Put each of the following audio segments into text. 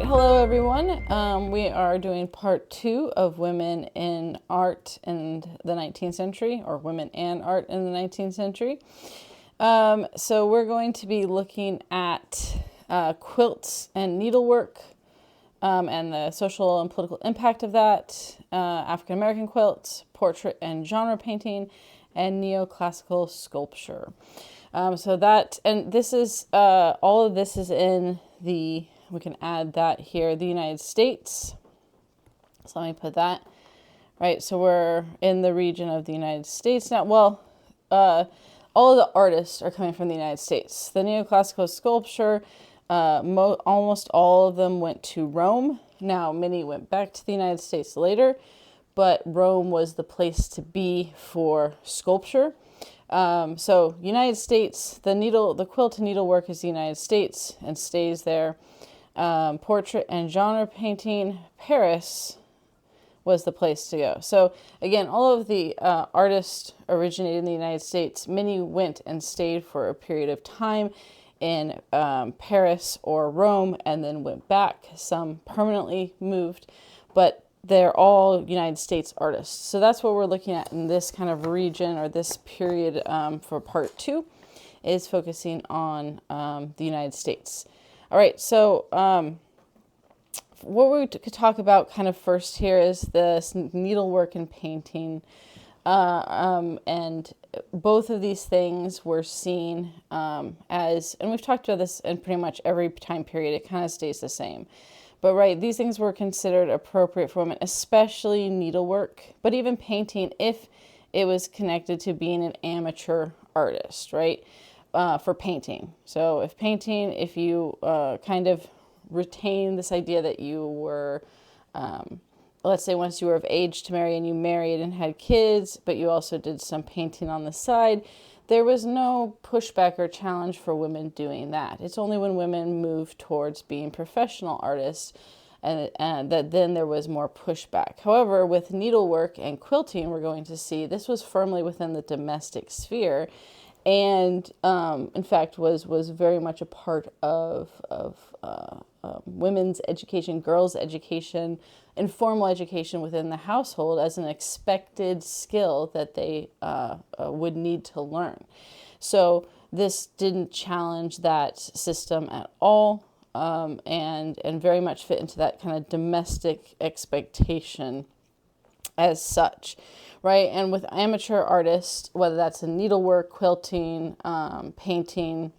hello everyone. We are doing part 2 of Women in Art in the 19th century, or Women and Art in the 19th century. So we're going to be looking at quilts and needlework and the social and political impact of that, African American quilts, portrait and genre painting, and neoclassical sculpture. This is all of this is in we can add that here, the United States. So let me put that, right? So we're in the region of the United States now. Well, all of the artists are coming from the United States. The neoclassical sculpture, almost all of them went to Rome. Now, many went back to the United States later, but Rome was the place to be for sculpture. So United States, the quilt and needlework is the United States and stays there. Portrait and genre painting, Paris was the place to go. So again, all of the artists originated in the United States. Many went and stayed for a period of time in Paris or Rome and then went back. Some permanently moved, but they're all United States artists. So that's what we're looking at in this kind of region or this period for part 2, is focusing on the United States. All right, so what we could talk about kind of first here is this needlework and painting. And both of these things were seen as, and we've talked about this in pretty much every time period, it kind of stays the same. But right, these things were considered appropriate for women, especially needlework, but even painting if it was connected to being an amateur artist, right? For painting. So if you kind of retain this idea that you were, let's say once you were of age to marry and you married and had kids, but you also did some painting on the side, there was no pushback or challenge for women doing that. It's only when women moved towards being professional artists and that then there was more pushback. However, with needlework and quilting, we're going to see this was firmly within the domestic sphere, and in fact was very much a part of women's education, girls' education, informal education within the household as an expected skill that they would need to learn. So this didn't challenge that system at all, and very much fit into that kind of domestic expectation as such, right? And with amateur artists, whether that's in needlework, quilting, painting,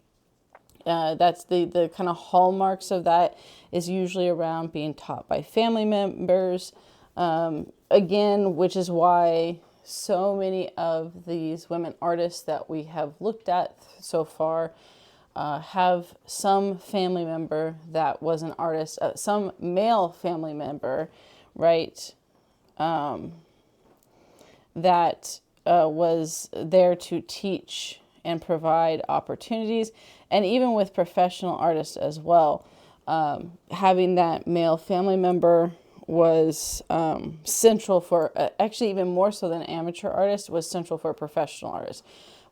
that's the kind of hallmarks of that is usually around being taught by family members. Again, which is why so many of these women artists that we have looked at so far have some family member that was an artist, some male family member, right? That was there to teach and provide opportunities. And even with professional artists as well, having that male family member was central for, actually even more so than amateur artists, was central for professional artists.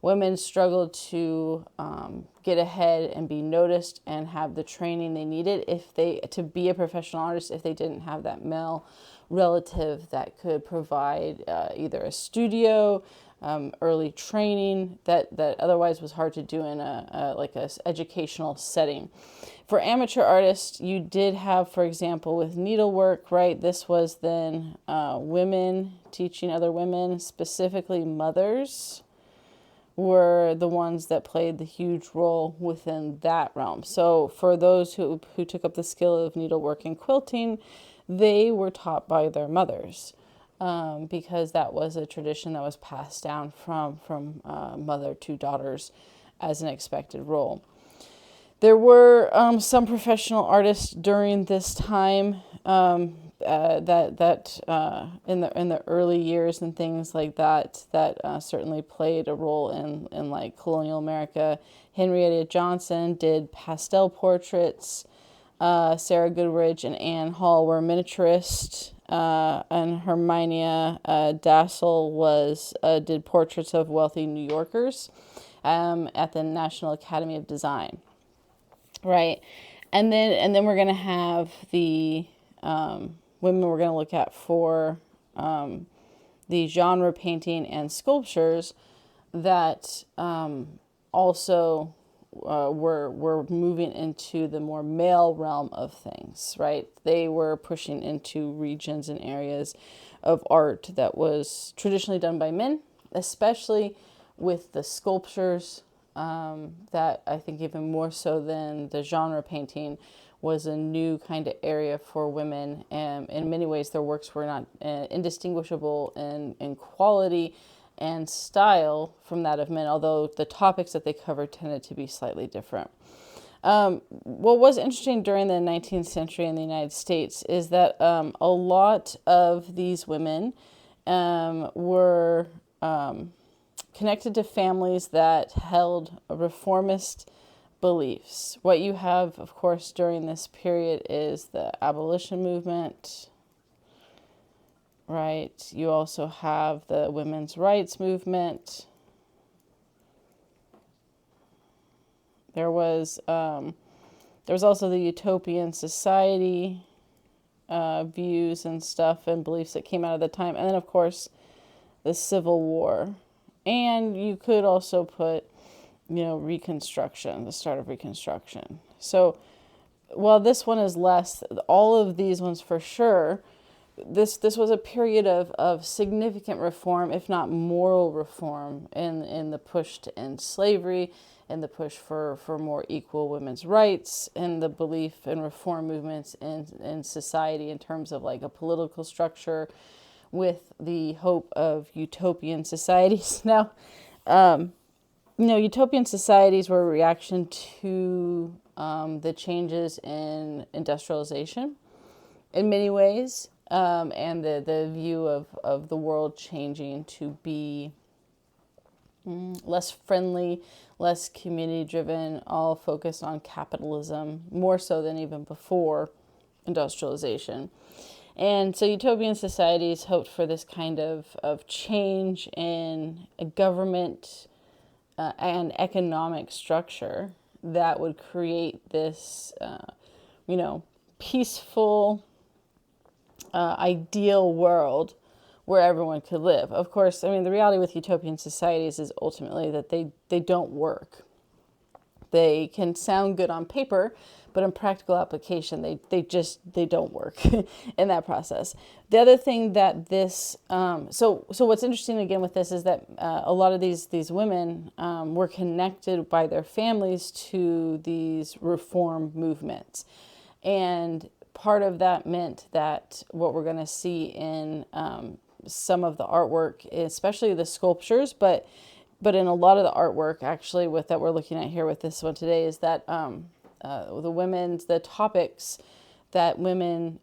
Women struggled to get ahead and be noticed and have the training they needed to be a professional artist if they didn't have that male relative that could provide either a studio, early training that otherwise was hard to do in a educational setting. For amateur artists, you did have, for example, with needlework, right? This was then women teaching other women, specifically mothers, were the ones that played the huge role within that realm. So for those who took up the skill of needlework and quilting, they were taught by their mothers, because that was a tradition that was passed down from mother to daughters as an expected role. There were some professional artists during this time that in the early years and things like that certainly played a role in like colonial America. Henrietta Johnson did pastel portraits. Sarah Goodrich and Anne Hall were miniaturists, and Herminia Dassel did portraits of wealthy New Yorkers at the National Academy of Design. Right. And then we're going to have the women we're going to look at for the genre painting and sculptures that also were moving into the more male realm of things, right? They were pushing into regions and areas of art that was traditionally done by men, especially with the sculptures, that I think even more so than the genre painting was a new kind of area for women. And in many ways, their works were not indistinguishable in quality and style from that of men, although the topics that they covered tended to be slightly different. What was interesting during the 19th century in the United States is that a lot of these women were connected to families that held reformist beliefs. What you have, of course, during this period is the abolition movement, right? You also have the women's rights movement. There was also the Utopian Society views and stuff and beliefs that came out of the time. And then, of course, the Civil War. And you could also put, Reconstruction, the start of Reconstruction. So while this one is less, all of these ones for sure, this was a period of significant reform, if not moral reform, in the push to end slavery, and the push for more equal women's rights, and the belief in reform movements in society in terms of like a political structure with the hope of utopian societies. Now, utopian societies were a reaction to the changes in industrialization in many ways, and the view of the world changing to be less friendly, less community-driven, all focused on capitalism, more so than even before industrialization. And so utopian societies hoped for this kind of change in a government and economic structure that would create this, peaceful, ideal world where everyone could live. Of course, I mean, the reality with utopian societies is ultimately that they don't work. They can sound good on paper, but in practical application, they don't work in that process. The other thing that this, so what's interesting again with this is that a lot of these women were connected by their families to these reform movements. And part of that meant that what we're going to see in some of the artwork, especially the sculptures, but in a lot of the artwork, actually, with that we're looking at here with this one today, is that the topics that women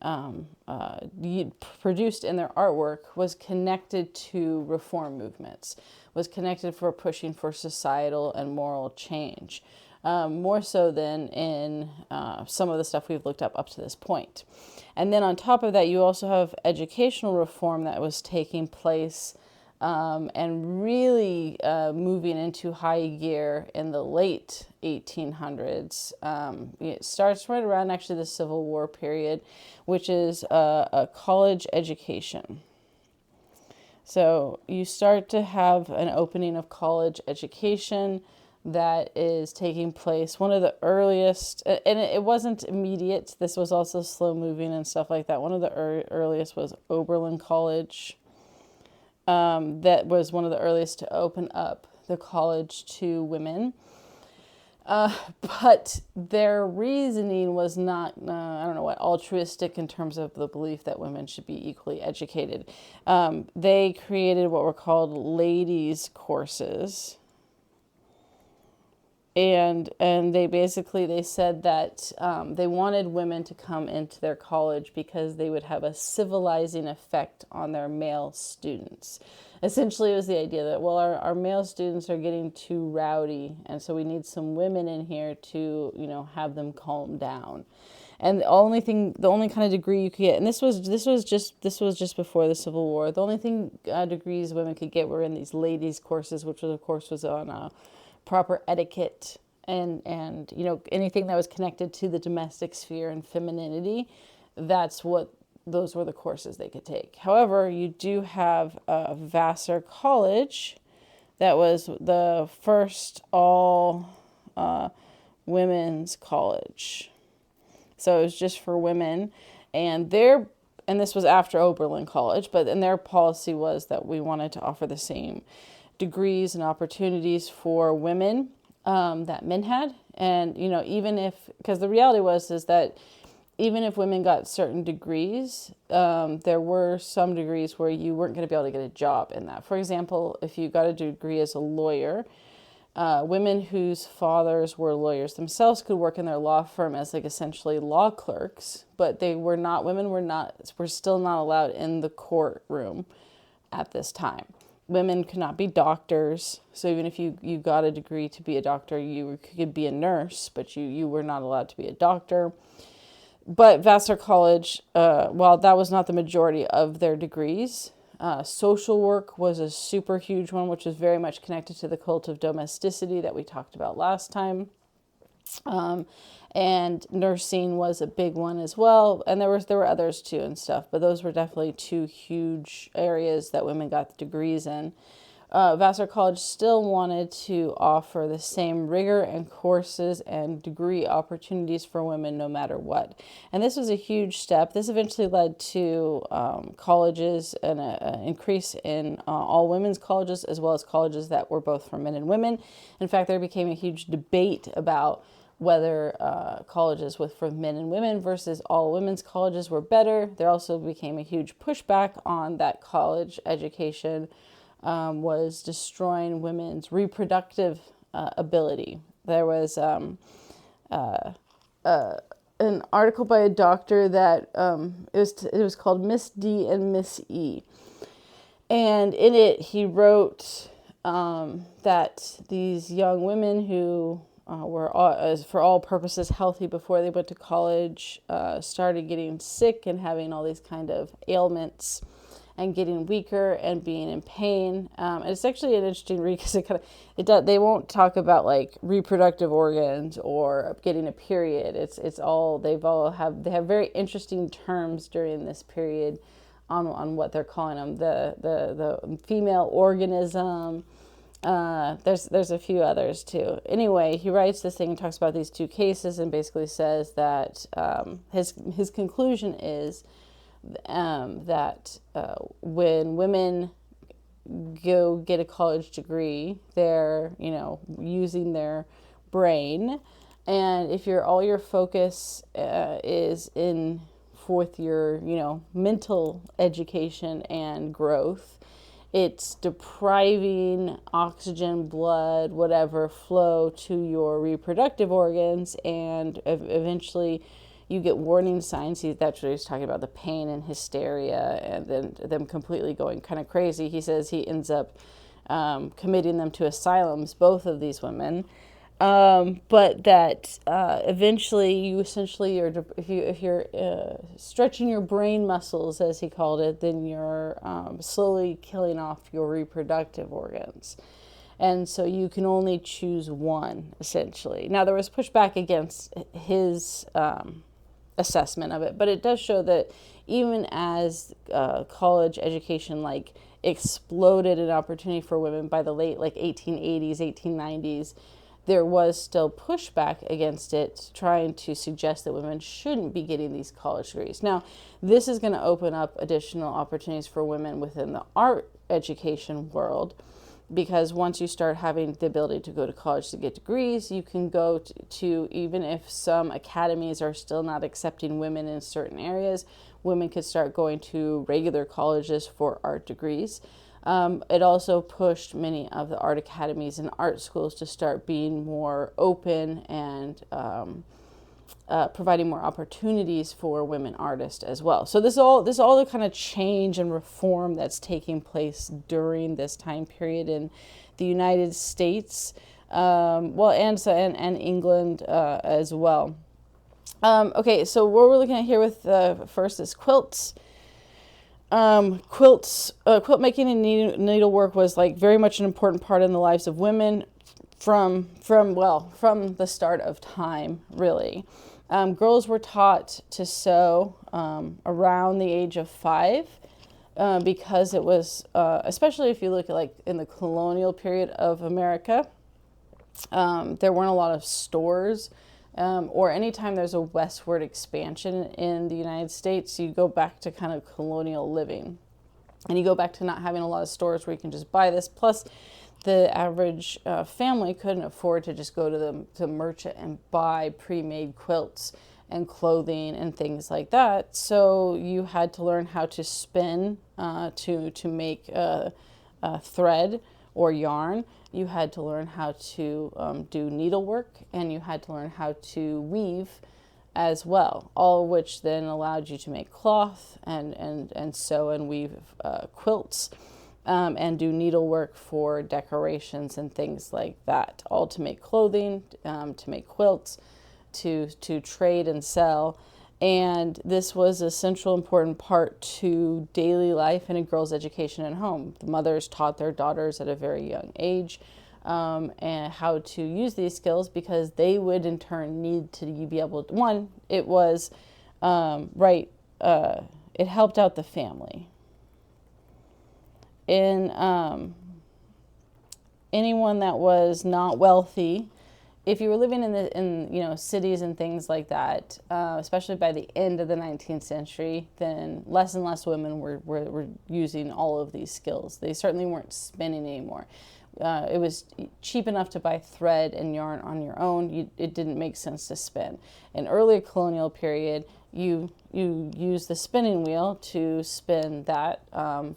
produced in their artwork was connected to reform movements, was connected for pushing for societal and moral change, more so than in some of the stuff we've looked up to this point. And then on top of that, you also have educational reform that was taking place and really moving into high gear in the late 1800s. It starts right around actually the Civil War period, which is a college education. So you start to have an opening of college education that is taking place. One of the earliest, and it wasn't immediate, this was also slow moving and stuff like that. One of the earliest was Oberlin College. That was one of the earliest to open up the college to women. But their reasoning was not, altruistic in terms of the belief that women should be equally educated. They created what were called ladies' courses. And they said that they wanted women to come into their college because they would have a civilizing effect on their male students. Essentially, it was the idea that, well, our male students are getting too rowdy, and so we need some women in here to, have them calm down. And the only kind of degree you could get, and this was just before the Civil War. The only degrees women could get were in these ladies' courses, which was, of course, was on proper etiquette and anything that was connected to the domestic sphere and femininity, those were the courses they could take. However, you do have Vassar College, that was the first all women's college. So it was just for women, and this was after Oberlin College, and their policy was that we wanted to offer the same degrees and opportunities for women that men had. And, because the reality is that even if women got certain degrees, there were some degrees where you weren't going to be able to get a job in that. For example, if you got a degree as a lawyer, women whose fathers were lawyers themselves could work in their law firm as essentially law clerks, but women were still not allowed in the courtroom at this time. Women could not be doctors. So even if you got a degree to be a doctor, you could be a nurse, but you were not allowed to be a doctor. But Vassar College, while that was not the majority of their degrees, social work was a super huge one, which is very much connected to the cult of domesticity that we talked about last time. And nursing was a big one as well. And there were others too and stuff, but those were definitely two huge areas that women got degrees in. Vassar College still wanted to offer the same rigor and courses and degree opportunities for women no matter what. And this was a huge step. This eventually led to colleges and an increase in all women's colleges, as well as colleges that were both for men and women. In fact, there became a huge debate about whether colleges for men and women versus all women's colleges were better. There also became a huge pushback on that college education was destroying women's reproductive ability. There was an article by a doctor that it was called Miss D and Miss E. And in it, he wrote that these young women who were for all purposes healthy before they went to college started getting sick and having all these kind of ailments and getting weaker and being in pain. And it's actually an interesting read because they won't talk about reproductive organs or getting a period. They have very interesting terms during this period on what they're calling them. The female organism. There's a few others too. Anyway, he writes this thing and talks about these two cases and basically says that his conclusion is that when women go get a college degree, they're using their brain, and if all your focus is in with your mental education and growth, it's depriving oxygen, blood, whatever flow to your reproductive organs, and eventually you get warning signs. That's what he was talking about, the pain and hysteria, and then them completely going kind of crazy. He says he ends up committing them to asylums, both of these women. But that eventually you essentially if you're stretching your brain muscles, as he called it, then you're slowly killing off your reproductive organs. And so you can only choose one, essentially. Now, there was pushback against his assessment of it, but it does show that even as college education exploded an opportunity for women by the late 1880s, 1890s, there was still pushback against it, trying to suggest that women shouldn't be getting these college degrees. Now, this is going to open up additional opportunities for women within the art education world, because once you start having the ability to go to college to get degrees, you can go to even if some academies are still not accepting women in certain areas, women could start going to regular colleges for art degrees. It also pushed many of the art academies and art schools to start being more open and providing more opportunities for women artists as well. So this is all the kind of change and reform that's taking place during this time period in the United States, and England as well. Okay, so what we're looking at here with first is quilts. Quilt making and needlework was very much an important part in the lives of women from the start of time, really. Girls were taught to sew around the age of 5 because it was, especially if you look at like in the colonial period of America, there weren't a lot of stores, or anytime there's a westward expansion in the United States, you go back to kind of colonial living. And you go back to not having a lot of stores where you can just buy this. Plus, the average family couldn't afford to just go to the merchant and buy pre-made quilts and clothing and things like that. So you had to learn how to spin to make thread or yarn. You had to learn how to do needlework, and you had to learn how to weave as well, all of which then allowed you to make cloth and sew and weave quilts and do needlework for decorations and things like that, all to make clothing, to make quilts, to trade and sell. And this was a central important part to daily life and a girl's education at home. The mothers taught their daughters at a very young age and how to use these skills, because they would in turn need to be able to, one, it was, it helped out the family. In anyone that was not wealthy, if you were living in cities and things like that, especially by the end of the 19th century, then less and less women were using all of these skills. They certainly weren't spinning anymore. It was cheap enough to buy thread and yarn on your own. It didn't make sense to spin. In early colonial period, you use the spinning wheel to spin that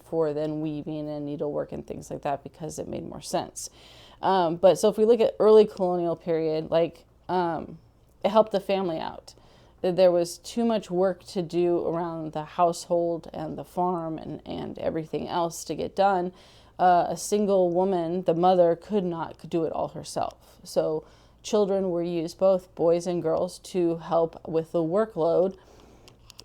for then weaving and needlework and things like that, because it made more sense. But so if we look at early colonial period, it helped the family out. There was too much work to do around the household and the farm and everything else to get done. A single woman, the mother, could not do it all herself. So children were used, both boys and girls, to help with the workload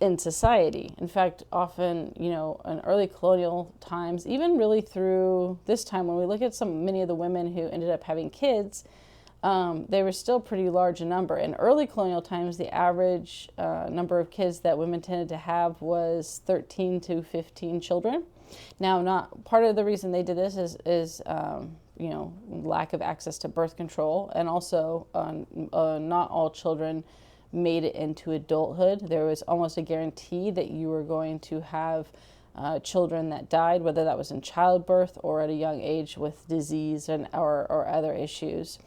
in society. In fact, often, in early colonial times, even really through this time, when we look at many of the women who ended up having kids, they were still pretty large in number. In early colonial times, the average number of kids that women tended to have was 13 to 15 children. Now, not part of the reason they did this is lack of access to birth control, and also not all children made it into adulthood. There was almost a guarantee that you were going to have children that died, whether that was in childbirth or at a young age with disease or other issues.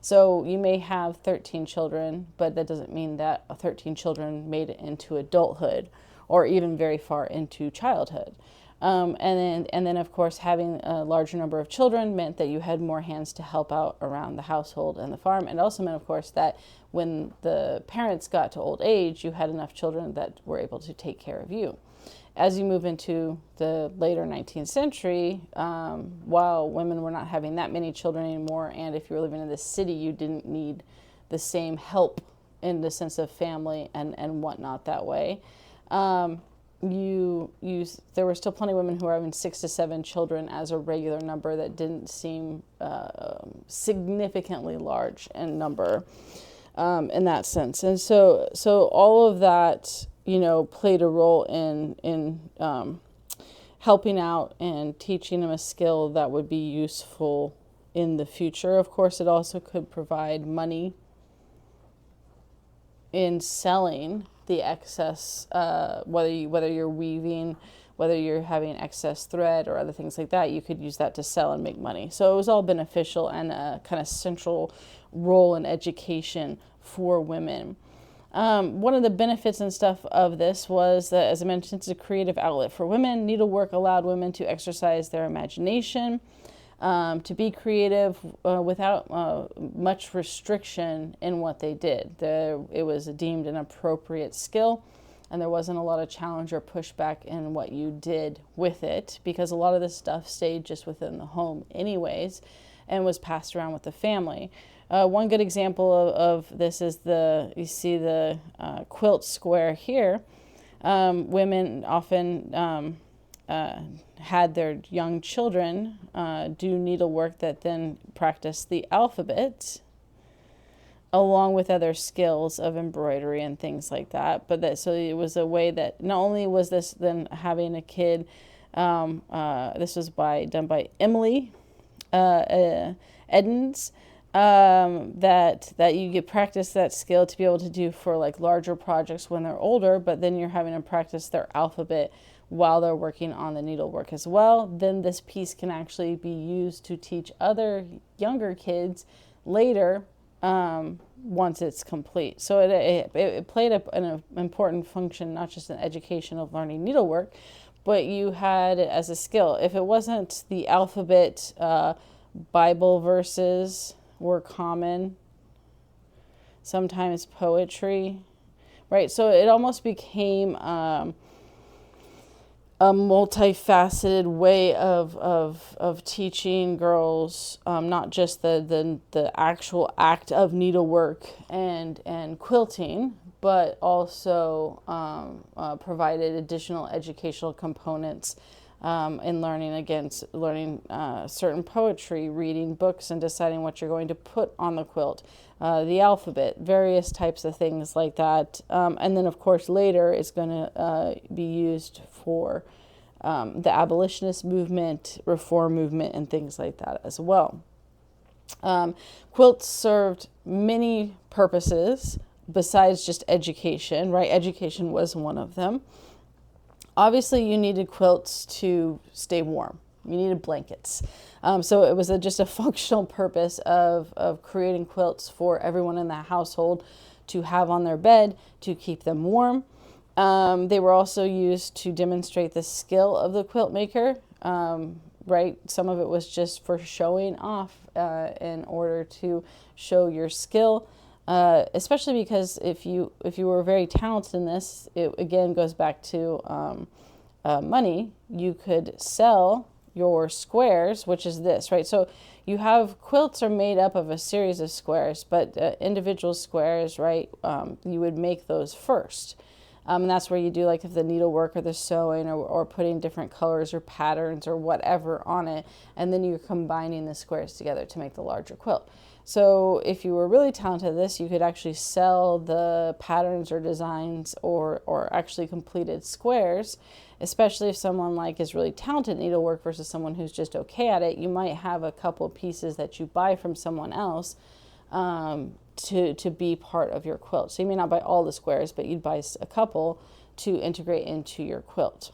So you may have 13 children, but that doesn't mean that 13 children made it into adulthood or even very far into childhood. And then, of course, having a larger number of children meant that you had more hands to help out around the household and the farm. And also meant, of course, that when the parents got to old age, you had enough children that were able to take care of you. As you move into the later 19th century, while women were not having that many children anymore, and if you were living in the city, you didn't need the same help in the sense of family and whatnot that way. There were still plenty of women who were having 6 to 7 children as a regular number that didn't seem significantly large in number in that sense. And so all of that, played a role in helping out and teaching them a skill that would be useful in the future. Of course, it also could provide money in selling the excess, whether you're weaving, whether you're having excess thread or other things like that, you could use that to sell and make money. So it was all beneficial and a kind of central role in education for women. One of the benefits and stuff of this was that, as I mentioned, it's a creative outlet for women. Needlework allowed women to exercise their imagination, to be creative without much restriction in what they did. It was deemed an appropriate skill, and there wasn't a lot of challenge or pushback in what you did with it, because a lot of this stuff stayed just within the home anyways and was passed around with the family. One good example of this is you see the quilt square here. Women often had their young children do needlework that then practiced the alphabet, along with other skills of embroidery and things like that. But that, so it was a way that not only was this then having a kid, this was done by Emily Edens, that you get practice that skill to be able to do for like larger projects when they're older, but then you're having to practice their alphabet while they're working on the needlework as well. Then this piece can actually be used to teach other younger kids later, once it's complete. So it played an important function, not just in education of learning needlework, but you had it as a skill. If it wasn't the alphabet, Bible verses were common, sometimes poetry, right? So it almost became a multifaceted way of teaching girls, not just the actual act of needlework and quilting, but also provided additional educational components in learning certain poetry, reading books, and deciding what you're going to put on the quilt, the alphabet, various types of things like that. And then, of course, later it's going to be used for the abolitionist movement, reform movement, and things like that as well. Quilts served many purposes besides just education, right? Education was one of them. Obviously, you needed quilts to stay warm. You needed blankets. So it was just a functional purpose of creating quilts for everyone in the household to have on their bed to keep them warm. They were also used to demonstrate the skill of the quilt maker, right? Some of it was just for showing off in order to show your skill. Especially because if you were very talented in this, it again goes back to money. You could sell your squares, which is this, right? So you have quilts are made up of a series of squares, but individual squares, right? You would make those first. And that's where you do like if the needlework or the sewing or putting different colors or patterns or whatever on it, and then you're combining the squares together to make the larger quilt. So if you were really talented at this, you could actually sell the patterns or designs or actually completed squares, especially if someone like is really talented at needlework versus someone who's just okay at it. You might have a couple pieces that you buy from someone else to be part of your quilt. So you may not buy all the squares, but you'd buy a couple to integrate into your quilt.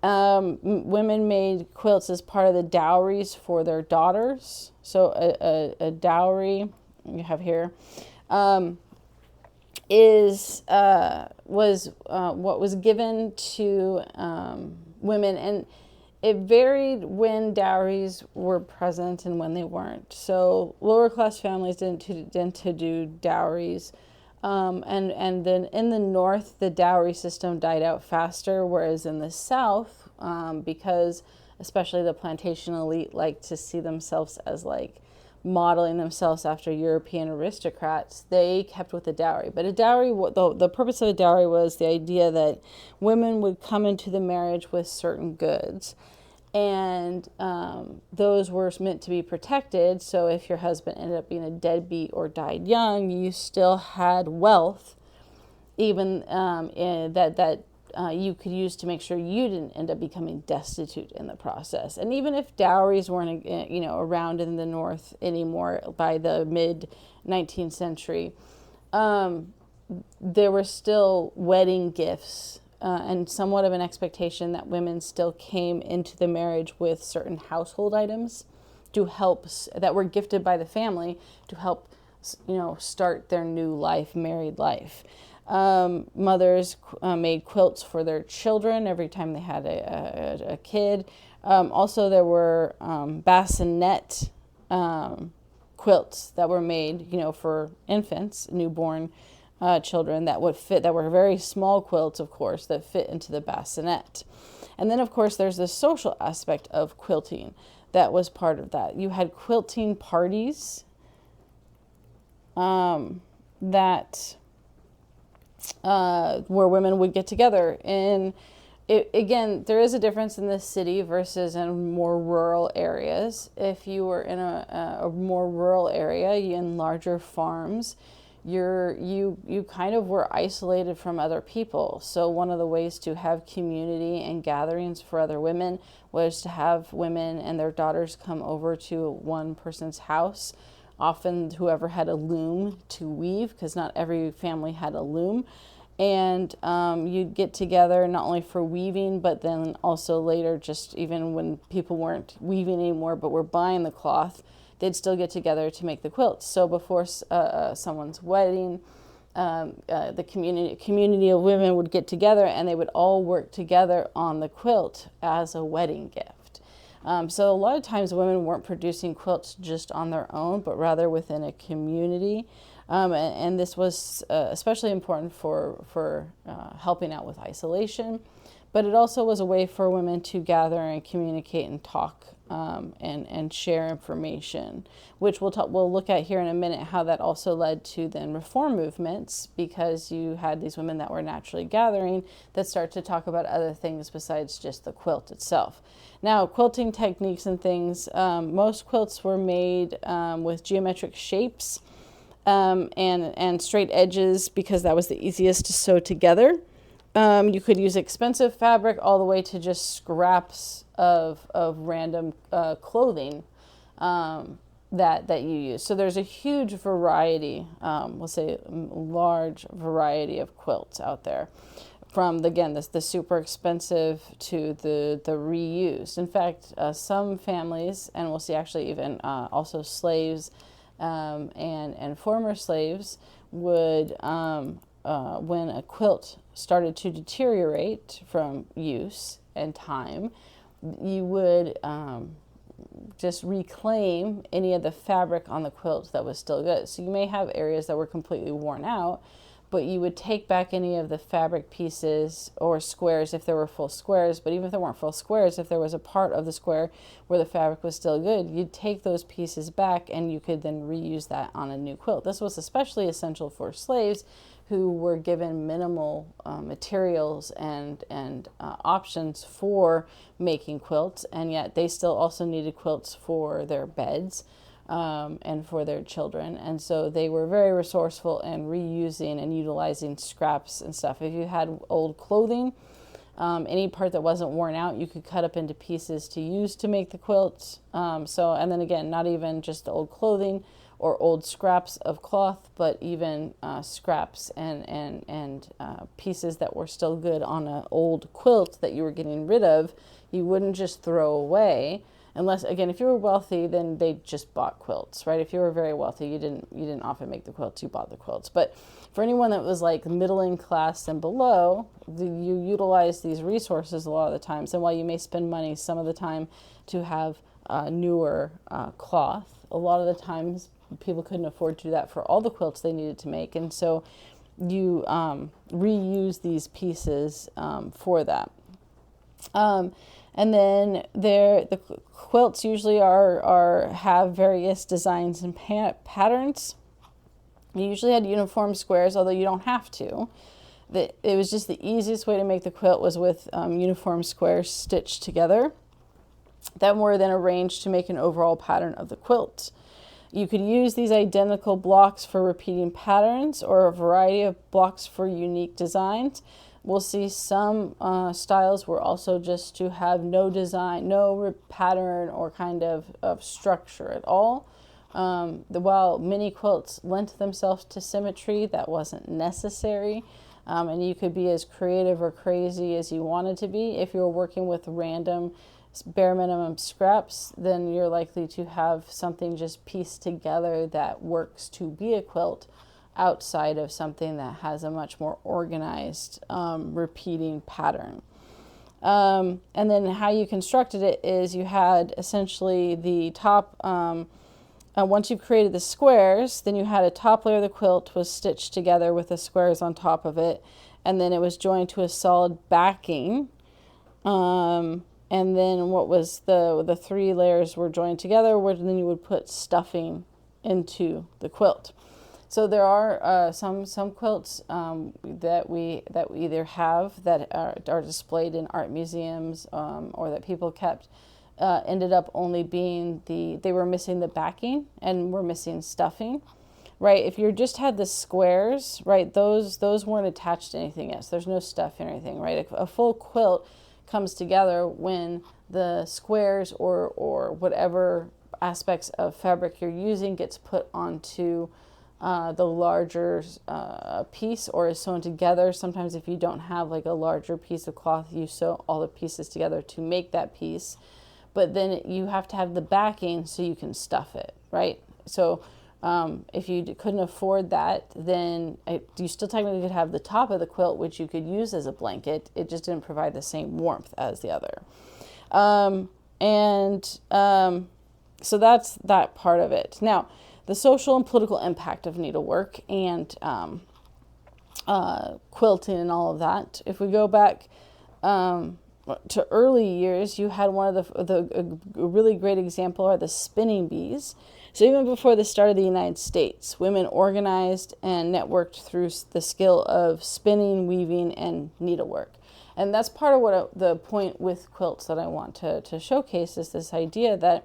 Women made quilts as part of the dowries for their daughters. So a dowry you have here was what was given to women, and it varied when dowries were present and when they weren't. So lower class families didn't tend to do dowries. And then in the North, the dowry system died out faster, whereas in the South, because especially the plantation elite liked to see themselves as like modeling themselves after European aristocrats, they kept with the dowry. But a dowry, the purpose of a dowry was the idea that women would come into the marriage with certain goods. And those were meant to be protected. So if your husband ended up being a deadbeat or died young, you still had wealth, even that you could use to make sure you didn't end up becoming destitute in the process. And even if dowries weren't, around in the North anymore by the mid 19th century, there were still wedding gifts. And somewhat of an expectation that women still came into the marriage with certain household items to help, that were gifted by the family to help, start their new life, married life. Mothers made quilts for their children every time they had a kid. Also, there were bassinet quilts that were made, for infants, newborn children that were very small quilts, of course, that fit into the bassinet. And then, of course, there's the social aspect of quilting that was part of that. You had quilting parties that where women would get together in again, there is a difference in the city versus in more rural areas. If you were in a more rural area in larger farms, you kind of were isolated from other people. So one of the ways to have community and gatherings for other women was to have women and their daughters come over to one person's house, often whoever had a loom to weave, because not every family had a loom. And you'd get together not only for weaving, but then also later, just even when people weren't weaving anymore but were buying the cloth, they'd still get together to make the quilts. So before someone's wedding, the community of women would get together and they would all work together on the quilt as a wedding gift. So a lot of times women weren't producing quilts just on their own, but rather within a community. And this was especially important for helping out with isolation, but it also was a way for women to gather and communicate and talk and share information, which we'll look at here in a minute, how that also led to then reform movements, because you had these women that were naturally gathering that start to talk about other things besides just the quilt itself. Now, quilting techniques and things, most quilts were made with geometric shapes and straight edges, because that was the easiest to sew together. You could use expensive fabric all the way to just scraps of random clothing that you use. So there's a huge variety, we'll say large variety of quilts out there, from the super expensive to the reused. In fact, some families, and we'll see actually even also slaves and former slaves would, when a quilt started to deteriorate from use and time, you would just reclaim any of the fabric on the quilt that was still good. So you may have areas that were completely worn out, but you would take back any of the fabric pieces or squares if there were full squares. But even if there weren't full squares, if there was a part of the square where the fabric was still good, you'd take those pieces back and you could then reuse that on a new quilt. This was especially essential for slaves who were given minimal materials and options for making quilts, and yet they still also needed quilts for their beds and for their children. And so they were very resourceful in reusing and utilizing scraps and stuff. If you had old clothing, any part that wasn't worn out, you could cut up into pieces to use to make the quilts. And then again, not even just the old clothing or old scraps of cloth, but even scraps and pieces that were still good on an old quilt that you were getting rid of, you wouldn't just throw away. Unless, again, if you were wealthy, then they just bought quilts, right? If you were very wealthy, you didn't often make the quilts, you bought the quilts. But for anyone that was like middle class and below, you utilize these resources a lot of the times. And while you may spend money some of the time to have newer cloth, a lot of the times people couldn't afford to do that for all the quilts they needed to make. And so you reuse these pieces for that. And then the quilts usually have various designs and patterns. You usually had uniform squares, although you don't have to. It was just the easiest way to make the quilt was with uniform squares stitched together that were then arranged to make an overall pattern of the quilt. You could use these identical blocks for repeating patterns or a variety of blocks for unique designs. We'll see some styles were also just to have no design, no pattern or kind of structure at all. While many quilts lent themselves to symmetry, that wasn't necessary. And you could be as creative or crazy as you wanted to be. If you were working with random bare minimum scraps, then you're likely to have something just pieced together that works to be a quilt outside of something that has a much more organized repeating pattern. And then how you constructed it is you had essentially the top, once you created the squares, then you had a top layer of the quilt was stitched together with the squares on top of it, and then it was joined to a solid backing. And then what was the three layers were joined together, where then you would put stuffing into the quilt. So there are some quilts that we either have that are displayed in art museums, or that people kept. Ended up only being they were missing the backing and were missing stuffing, right? If you just had the squares, right, those weren't attached to anything else. There's no stuffing or anything, right? A full quilt comes together when the squares or whatever aspects of fabric you're using gets put onto the larger piece, or is sewn together. Sometimes if you don't have like a larger piece of cloth, you sew all the pieces together to make that piece. But then you have to have the backing so you can stuff it, right? So if you couldn't afford that, then you still technically could have the top of the quilt, which you could use as a blanket. It just didn't provide the same warmth as the other. So that's that part of it. Now, the social and political impact of needlework and quilting and all of that. If we go back to early years, you had one of a really great example are the spinning bees. So even before the start of the United States, women organized and networked through the skill of spinning, weaving, and needlework. And that's part of what the point with quilts that I want to showcase is this idea that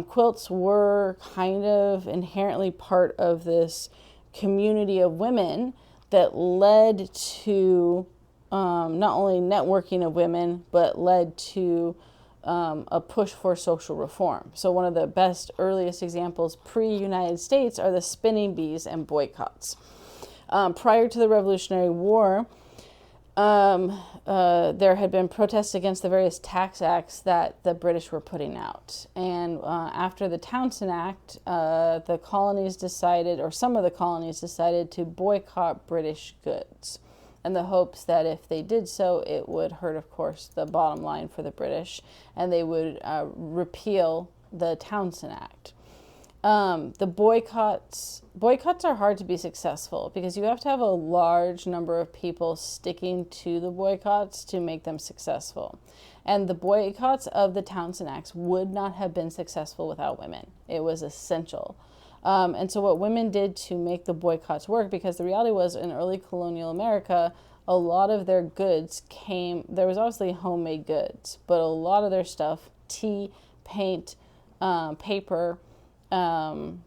quilts were kind of inherently part of this community of women that led to not only networking of women, but led to a push for social reform. So one of the best, earliest examples pre-United States are the spinning bees and boycotts. Prior to the Revolutionary War, there had been protests against the various tax acts that the British were putting out. And after the Townshend Act, the colonies decided, or some of the colonies decided, to boycott British goods, in the hopes that if they did so, it would hurt, of course, the bottom line for the British, and they would repeal the Townshend Act. The boycotts are hard to be successful because you have to have a large number of people sticking to the boycotts to make them successful. And the boycotts of the Townshend Acts would not have been successful without women. It was essential. And so what women did to make the boycotts work, because the reality was in early colonial America, a lot of their goods there was obviously homemade goods, but a lot of their stuff, tea, paint, paper, and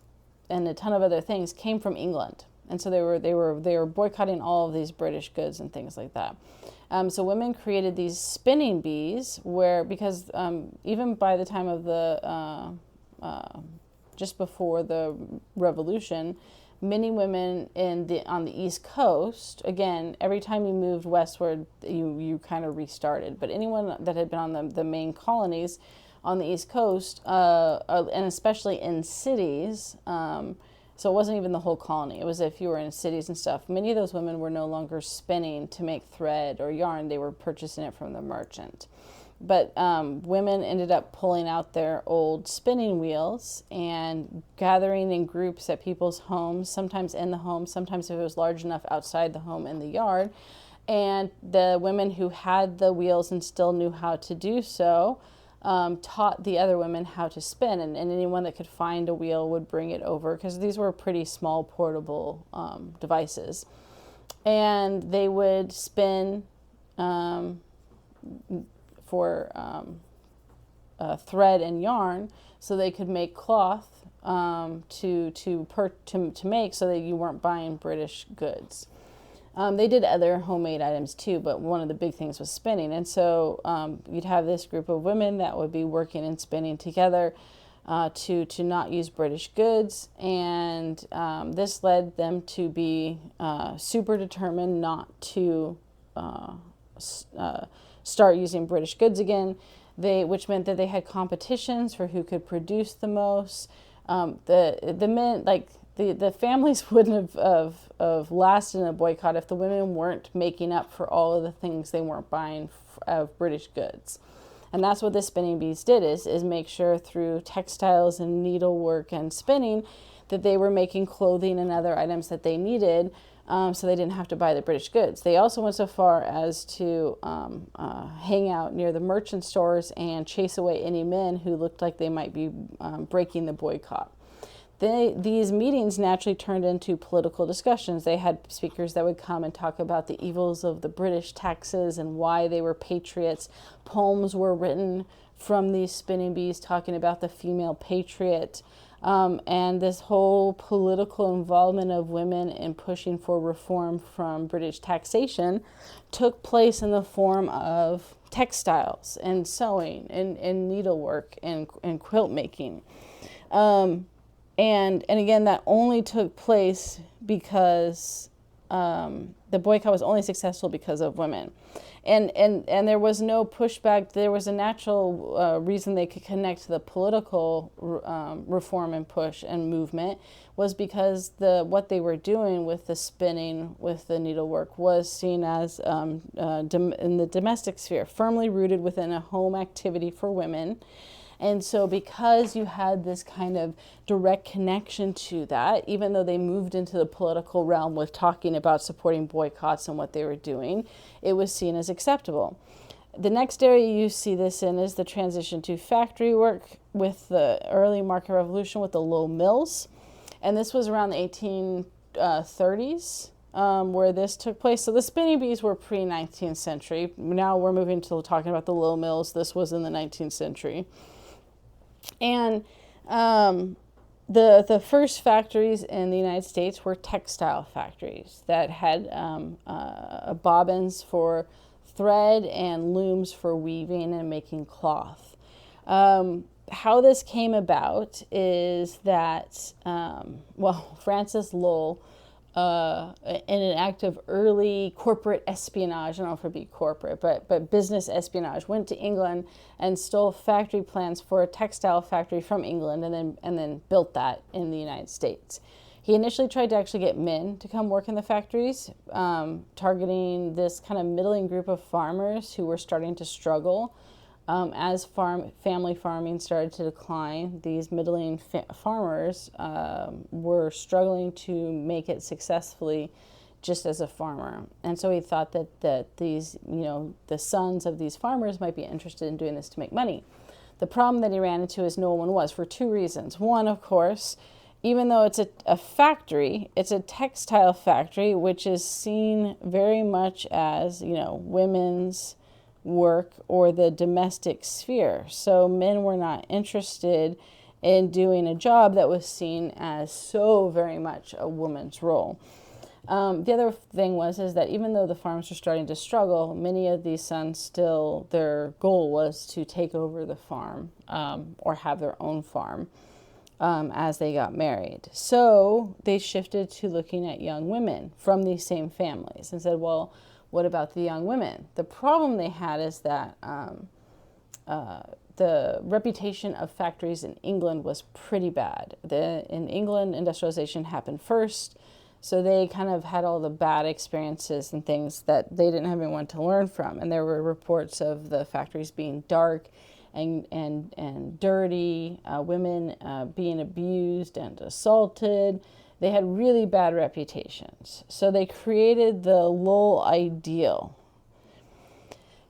a ton of other things came from England. And so they were boycotting all of these British goods and things like that. So women created these spinning bees because even by the time of the just before the Revolution, many women on the East Coast, again, every time you moved westward, you kind of restarted. But anyone that had been on the main colonies on the East Coast, and especially in cities, so it wasn't even the whole colony. It was if you were in cities and stuff. Many of those women were no longer spinning to make thread or yarn. They were purchasing it from the merchant. But women ended up pulling out their old spinning wheels and gathering in groups at people's homes, sometimes in the home, sometimes if it was large enough outside the home in the yard. And the women who had the wheels and still knew how to do so taught the other women how to spin. And anyone that could find a wheel would bring it over, because these were pretty small portable devices. And they would spin for thread and yarn, so they could make cloth to make, so that you weren't buying British goods. They did other homemade items too, but one of the big things was spinning. And so you'd have this group of women that would be working and spinning together to not use British goods, and this led them to be super determined not to start using British goods again, which meant that they had competitions for who could produce the most. The men, like the families wouldn't have lasted in a boycott if the women weren't making up for all of the things they weren't buying of British goods. And that's what the spinning bees did, is make sure through textiles and needlework and spinning that they were making clothing and other items that they needed, so they didn't have to buy the British goods. They also went so far as to hang out near the merchant stores and chase away any men who looked like they might be breaking the boycott. these meetings naturally turned into political discussions. They had speakers that would come and talk about the evils of the British taxes and why they were patriots. Poems were written from these spinning bees talking about the female patriot. And this whole political involvement of women in pushing for reform from British taxation took place in the form of textiles and sewing and needlework and quilt making. And again, that only took place because the boycott was only successful because of women. And there was no pushback. There was a natural reason they could connect to the political reform and push and movement was because what they were doing with the spinning, with the needlework, was seen as in the domestic sphere, firmly rooted within a home activity for women. And so because you had this kind of direct connection to that, even though they moved into the political realm with talking about supporting boycotts and what they were doing, it was seen as acceptable. The next area you see this in is the transition to factory work with the early market revolution with the low mills. And this was around the 1830s where this took place. So the spinning bees were pre-19th century. Now we're moving to talking about the low mills. This was in the 19th century. And the first factories in the United States were textile factories that had bobbins for thread and looms for weaving and making cloth. How this came about is that, Francis Lowell, in an act of early corporate espionage, I don't know if it'd be corporate, but business espionage, went to England and stole factory plans for a textile factory from England and then built that in the United States. He initially tried to actually get men to come work in the factories, targeting this kind of middling group of farmers who were starting to struggle. As family farming started to decline, these middling farmers were struggling to make it successfully just as a farmer. And so he thought that these, the sons of these farmers might be interested in doing this to make money. The problem that he ran into is no one was, for two reasons. One, of course, even though it's a factory, it's a textile factory, which is seen very much as, women's work or the domestic sphere. So men were not interested in doing a job that was seen as so very much a woman's role. The other thing is that even though the farms were starting to struggle, many of these sons still, their goal was to take over the farm or have their own farm as they got married. So they shifted to looking at young women from these same families and said, well, what about the young women? The problem they had is that the reputation of factories in England was pretty bad. In England, industrialization happened first, so they kind of had all the bad experiences and things that they didn't have anyone to learn from. And there were reports of the factories being dark and dirty, women being abused and assaulted. They had really bad reputations. So they created the Lowell ideal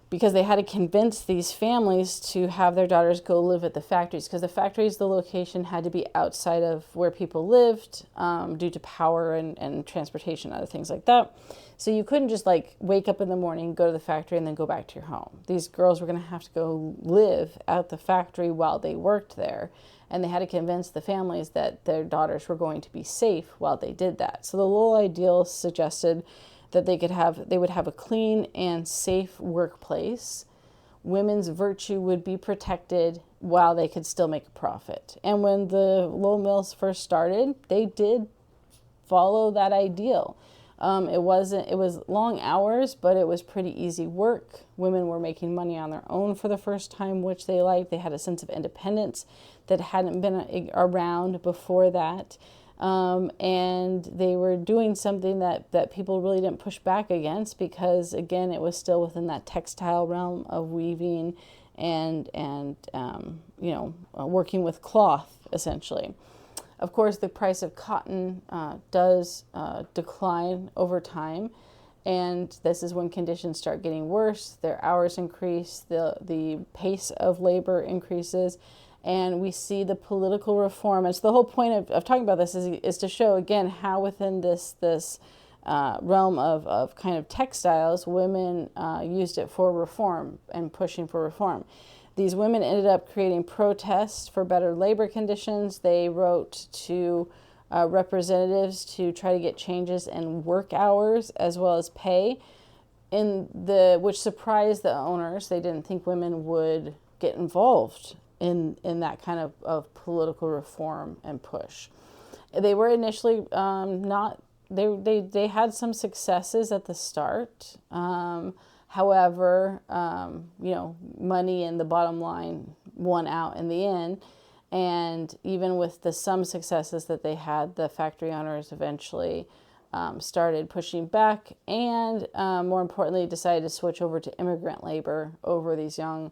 because they had to convince these families to have their daughters go live at the factories, because the factories, the location had to be outside of where people lived due to power and transportation, other things like that. So you couldn't just wake up in the morning, go to the factory, and then go back to your home. These girls were going to have to go live at the factory while they worked there. And they had to convince the families that their daughters were going to be safe while they did that. So the Lowell ideal suggested that they would have a clean and safe workplace. Women's virtue would be protected while they could still make a profit. And when the Lowell mills first started, they did follow that ideal. It was long hours, but it was pretty easy work. Women were making money on their own for the first time, which they liked. They had a sense of independence that hadn't been around before that. And they were doing something that people really didn't push back against because, again, it was still within that textile realm of weaving and working with cloth, essentially. Of course, the price of cotton does decline over time, and this is when conditions start getting worse. Their hours increase, the pace of labor increases, And we see the political reform. And so the whole point of talking about this is to show, again, how within this realm of kind of textiles, women used it for reform and pushing for reform. These women ended up creating protests for better labor conditions. They wrote to representatives to try to get changes in work hours as well as pay, which surprised the owners. They didn't think women would get involved in that kind of political reform and push. They were initially not. They had some successes at the start. However, money and the bottom line won out in the end. And even with some successes that they had, the factory owners eventually started pushing back and, more importantly, decided to switch over to immigrant labor over these young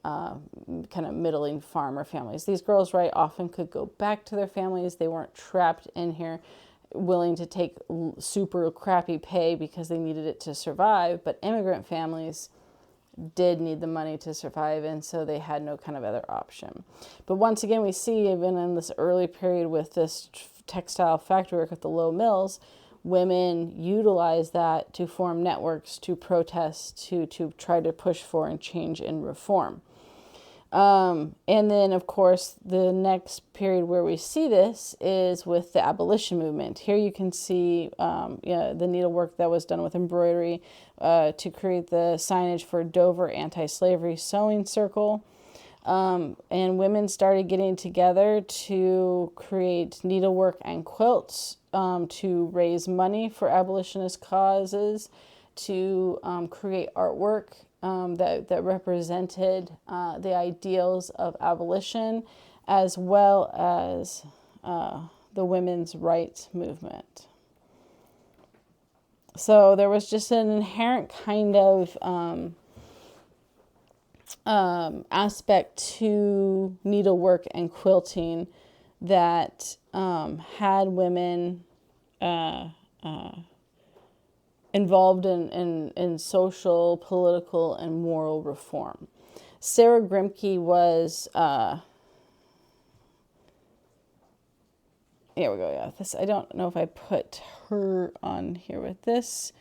kind of middling farmer families. These girls, right, often could go back to their families. They weren't trapped in here willing to take super crappy pay because they needed it to survive. But immigrant families did need the money to survive, and so they had no kind of other option. But once again, we see even in this early period with this textile factory work at the low mills, women utilize that to form networks, to protest, to try to push for and change and reform. And then, of course, the next period where we see this is with the abolition movement. Here you can see the needlework that was done with embroidery to create the signage for Dover Anti-Slavery Sewing Circle. And women started getting together to create needlework and quilts to raise money for abolitionist causes, to create artwork that represented the ideals of abolition, as well as the women's rights movement. So there was just an inherent kind of aspect to needlework and quilting that had women involved in social, political, and moral reform. Sarah Grimke was, here we go, yeah. This, I don't know if I put her on here with this.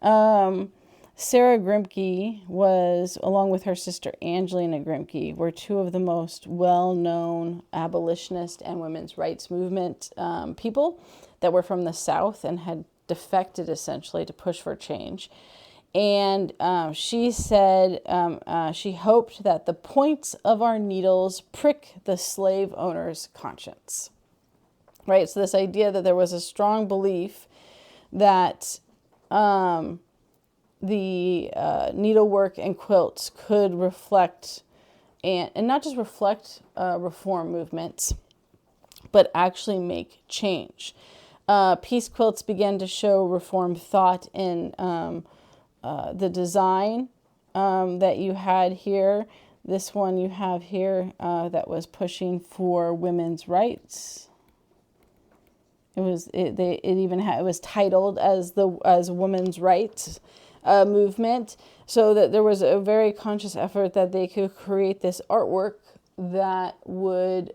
Sarah Grimke was, along with her sister Angelina Grimke, were two of the most well-known abolitionist and women's rights movement people that were from the South and had defected essentially to push for change. And she said she hoped that the points of our needles prick the slave owner's conscience. Right? So this idea that there was a strong belief that the needlework and quilts could reflect, and not just reflect reform movements, but actually make change. Peace quilts began to show reform thought in the design that you had here. This one you have here that was pushing for women's rights. It was titled as women's rights movement, so that there was a very conscious effort that they could create this artwork that would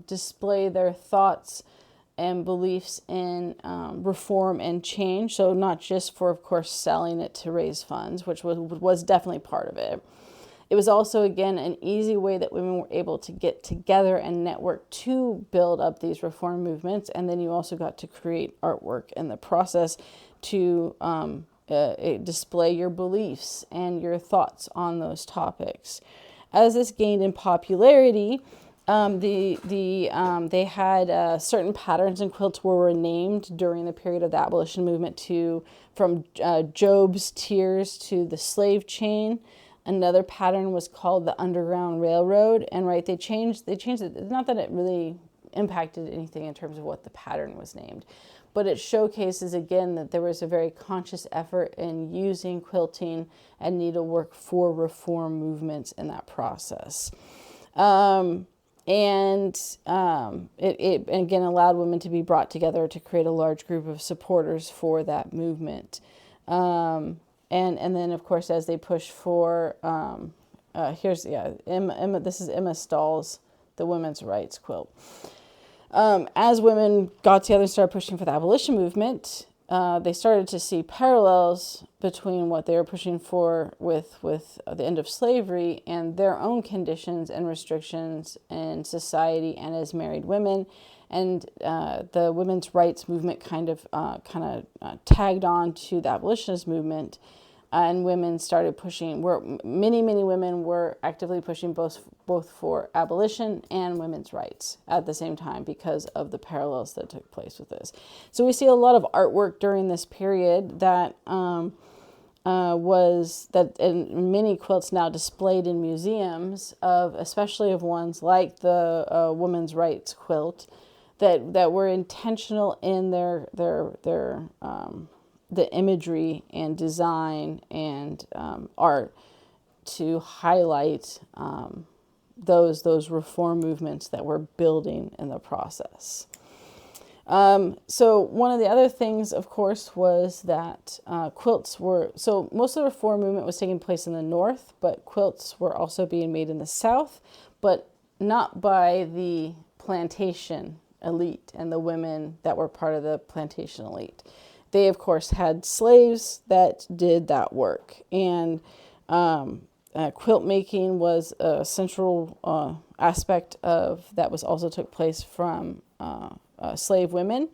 display their thoughts and beliefs in reform and change. So not just for, of course, selling it to raise funds, which was definitely part of it. It was also, again, an easy way that women were able to get together and network to build up these reform movements. And then you also got to create artwork in the process to display your beliefs and your thoughts on those topics. As this gained in popularity, they had certain patterns in quilts were named during the period of the abolition movement, from Job's tears to the slave chain. Another pattern was called the Underground Railroad, and right, they changed it. Not that it really impacted anything in terms of what the pattern was named, but it showcases again that there was a very conscious effort in using quilting and needlework for reform movements in that process. It again allowed women to be brought together to create a large group of supporters for that movement. And then, of course, as they push for, this is Emma Stahl's the women's rights quilt. As women got together and started pushing for the abolition movement, they started to see parallels between what they were pushing for with the end of slavery and their own conditions and restrictions in society and as married women. And the women's rights movement kind of tagged on to the abolitionist movement, and women started pushing. Many women were actively pushing both for abolition and women's rights at the same time because of the parallels that took place with this. So we see a lot of artwork during this period that and many quilts now displayed in museums especially of ones like the women's rights quilt that were intentional in their the imagery and design and art to highlight those reform movements that were building in the process. So one of the other things, of course, was that quilts were, so most of the reform movement was taking place in the North, but quilts were also being made in the South, but not by the plantation elite and the women that were part of the plantation elite. They, of course, had slaves that did that work. And quilt making was a central aspect of that was also took place from slave women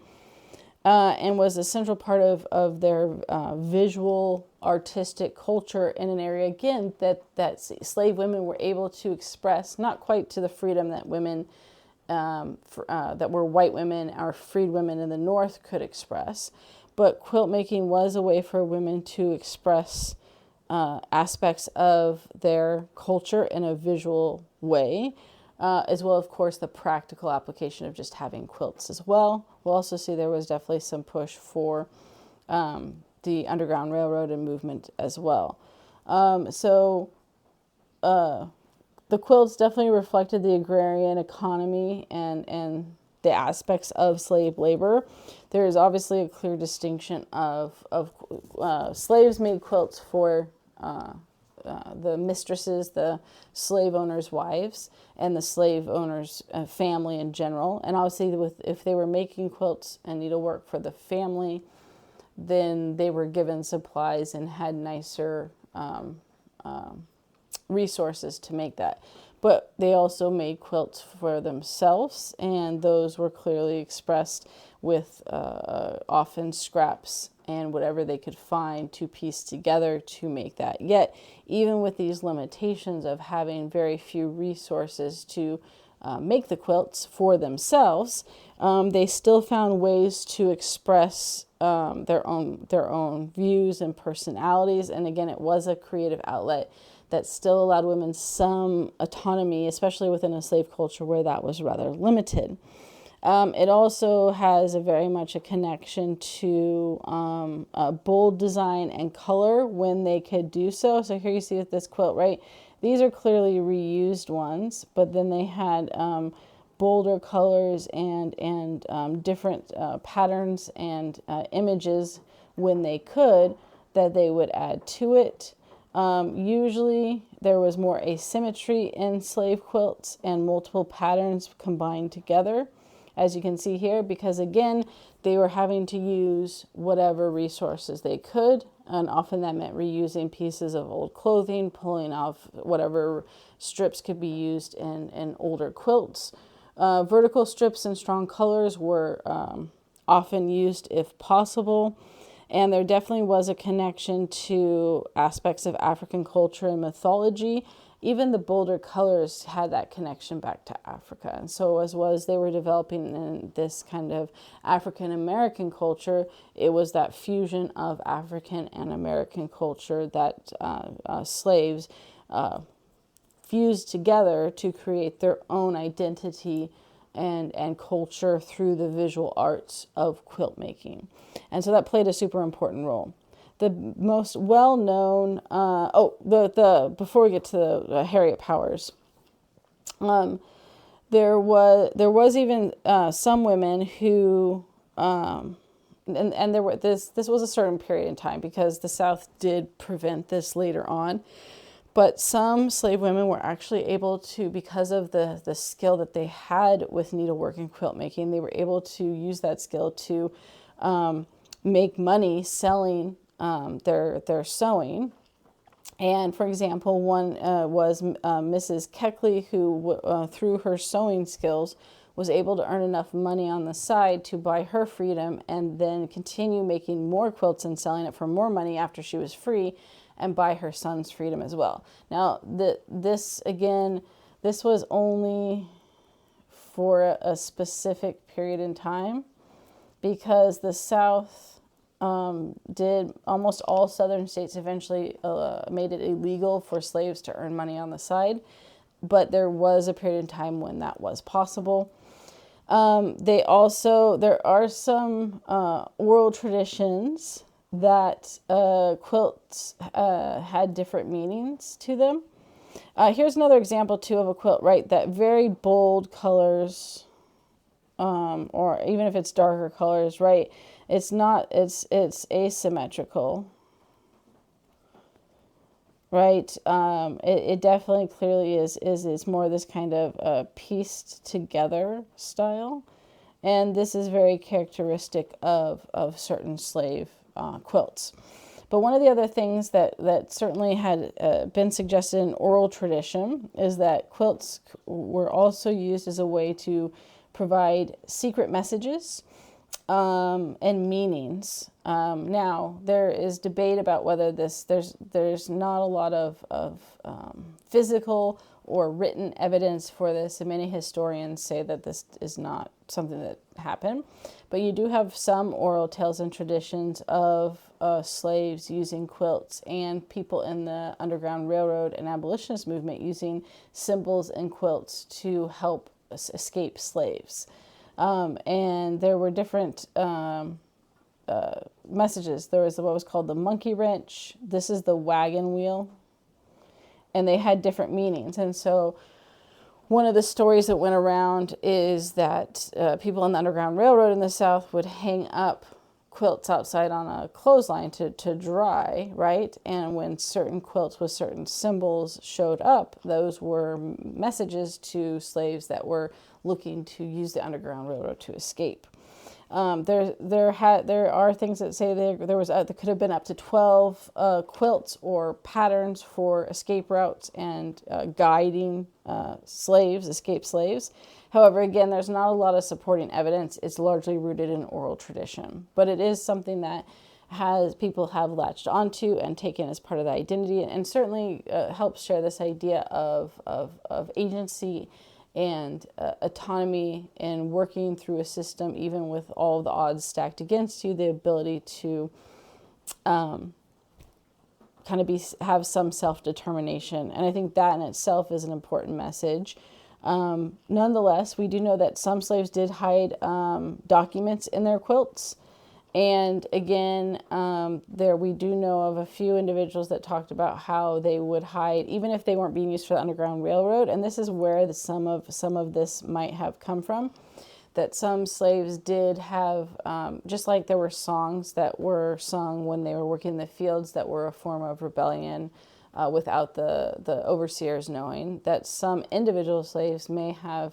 and was a central part of their visual artistic culture in an area, again, that slave women were able to express, not quite to the freedom that women that were white women or freed women in the North could express. But quilt making was a way for women to express aspects of their culture in a visual way, as well, of course, the practical application of just having quilts as well. We'll also see there was definitely some push for the Underground Railroad and movement as well. The quilts definitely reflected the agrarian economy and the aspects of slave labor. There is obviously a clear distinction of slaves made quilts for the mistresses, the slave owners' wives, and the slave owners' family in general. And obviously, if they were making quilts and needlework for the family, then they were given supplies and had nicer resources to make that. But they also made quilts for themselves, and those were clearly expressed with often scraps and whatever they could find to piece together to make that. Yet, even with these limitations of having very few resources to make the quilts for themselves, they still found ways to express their own views and personalities. And again, it was a creative outlet that still allowed women some autonomy, especially within a slave culture where that was rather limited. It also has very much a connection to bold design and color when they could do so. So here you see with this quilt, right? These are clearly reused ones, but then they had bolder colors and different patterns and images when they could that they would add to it. Usually there was more asymmetry in slave quilts and multiple patterns combined together, as you can see here, because again, they were having to use whatever resources they could. And often that meant reusing pieces of old clothing, pulling off whatever strips could be used in older quilts. Vertical strips and strong colors were often used if possible. And there definitely was a connection to aspects of African culture and mythology. Even the bolder colors had that connection back to Africa. And so as they were developing in this kind of African American culture, it was that fusion of African and American culture that slaves fused together to create their own identity and culture through the visual arts of quilt making. And so that played a super important role. The most well-known, before we get to the Harriet Powers, there was even some women who, and there were this was a certain period in time because the South did prevent this later on. But some slave women were actually able to, because of the skill that they had with needlework and quilt making, they were able to use that skill to make money selling their sewing. And for example, one was Mrs. Keckley, who through her sewing skills was able to earn enough money on the side to buy her freedom and then continue making more quilts and selling it for more money after she was free and buy her son's freedom as well. Now, this was only for a specific period in time, because the South did, almost all southern states eventually made it illegal for slaves to earn money on the side, but there was a period in time when that was possible. There are some oral traditions that quilts had different meanings to them. Here's another example too of a quilt, right? That very bold colors, or even if it's darker colors, right? It's asymmetrical, right? It definitely clearly is more this kind of pieced together style. And this is very characteristic of certain slave quilts. But one of the other things that certainly had been suggested in oral tradition is that quilts were also used as a way to provide secret messages and meanings. Now, there is debate about whether there's not a lot of physical or written evidence for this, and many historians say that this is not something that happened. But you do have some oral tales and traditions of slaves using quilts, and people in the Underground Railroad and abolitionist movement using symbols and quilts to help escape slaves. And there were different messages. There was what was called the monkey wrench. This is the wagon wheel. And they had different meanings. And so one of the stories that went around is that people in the Underground Railroad in the South would hang up quilts outside on a clothesline to dry, right? And when certain quilts with certain symbols showed up, those were messages to slaves that were looking to use the Underground Railroad to escape. There are things that say there could have been up to 12 quilts or patterns for escape routes and guiding escaped slaves. However, again, there's not a lot of supporting evidence. It's largely rooted in oral tradition, but it is something that people have latched onto and taken as part of the identity, and certainly helps share this idea of agency and autonomy in working through a system, even with all the odds stacked against you, the ability to kind of have some self-determination. And I think that in itself is an important message. Nonetheless, we do know that some slaves did hide documents in their quilts. And again, we do know of a few individuals that talked about how they would hide, even if they weren't being used for the Underground Railroad. And this is where some of this might have come from. That some slaves did have, just like there were songs that were sung when they were working in the fields that were a form of rebellion without the overseers knowing, that some individual slaves may have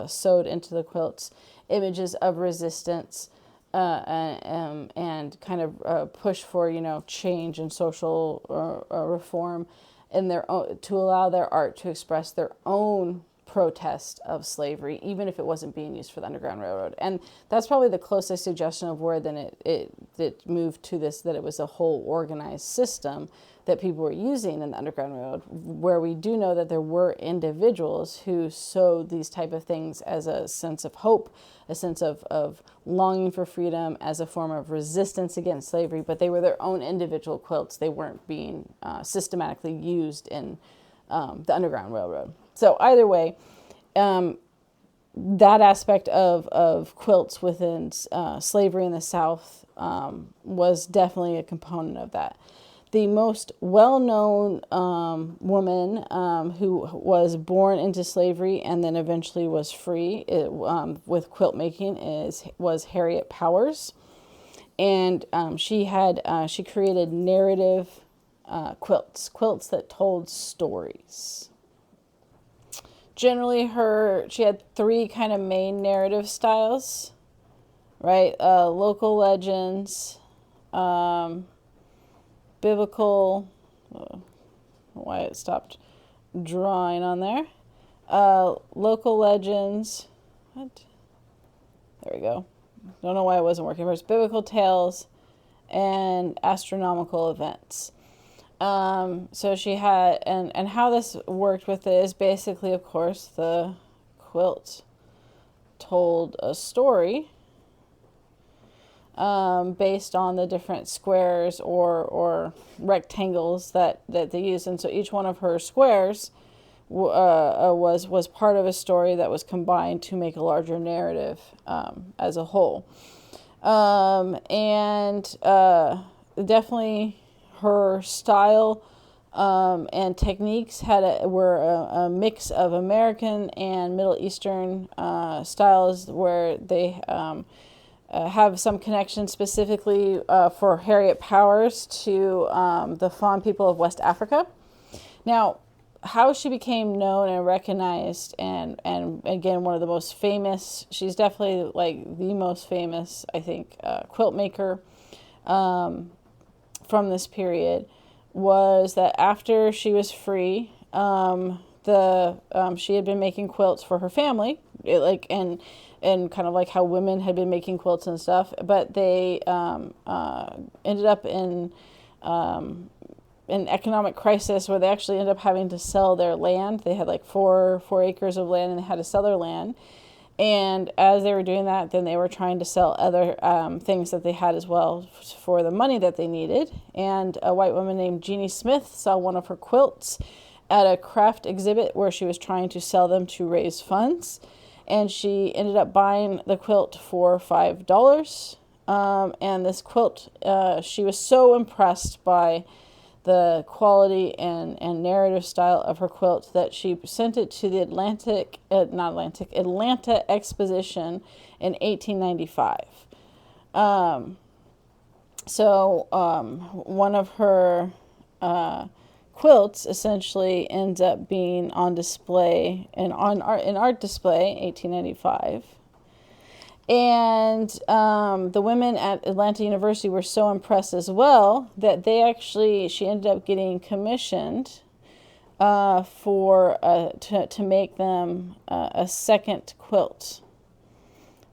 sewed into the quilts images of resistance, and kind of push for change and social reform in to allow their art to express their own protest of slavery, even if it wasn't being used for the Underground Railroad. And that's probably the closest suggestion of where then it moved to this, that it was a whole organized system that people were using in the Underground Railroad, where we do know that there were individuals who sewed these type of things as a sense of hope, a sense of longing for freedom, as a form of resistance against slavery, but they were their own individual quilts. They weren't being systematically used in the Underground Railroad. So either way, that aspect of quilts within slavery in the South was definitely a component of that. The most well-known woman who was born into slavery and then eventually was free with quilt making was Harriet Powers, and she created narrative quilts that told stories. Generally, she had three kind of main narrative styles, right? Local legends, biblical, why it stopped drawing on there. Local legends, what? There we go. Don't know why it wasn't working first. Biblical tales and astronomical events. So she had, and how this worked with it is basically, of course, the quilt told a story based on the different squares or rectangles that they used. And so each one of her squares was part of a story that was combined to make a larger narrative as a whole. Definitely her style and techniques were a mix of American and Middle Eastern styles, where they have some connection specifically for Harriet Powers to the Fon people of West Africa. Now, how she became known and recognized, and again, one of the most famous, she's definitely like the most famous, I think, quilt maker from this period, was that after she was free, she had been making quilts for her family, and kind of like how women had been making quilts and stuff, but they ended up in an economic crisis where they actually ended up having to sell their land. They had like four acres of land, and they had to sell their land. And as they were doing that, then they were trying to sell other things that they had as well for the money that they needed. And a white woman named Jeannie Smith saw one of her quilts at a craft exhibit where she was trying to sell them to raise funds. And she ended up buying the quilt for $5. And this quilt, she was so impressed by the quality and narrative style of her quilt that she sent it to the Atlanta Exposition in 1895. One of her quilts essentially ends up being on display in art display 1895. And the women at Atlanta University were so impressed as well that she ended up getting commissioned to make them a second quilt.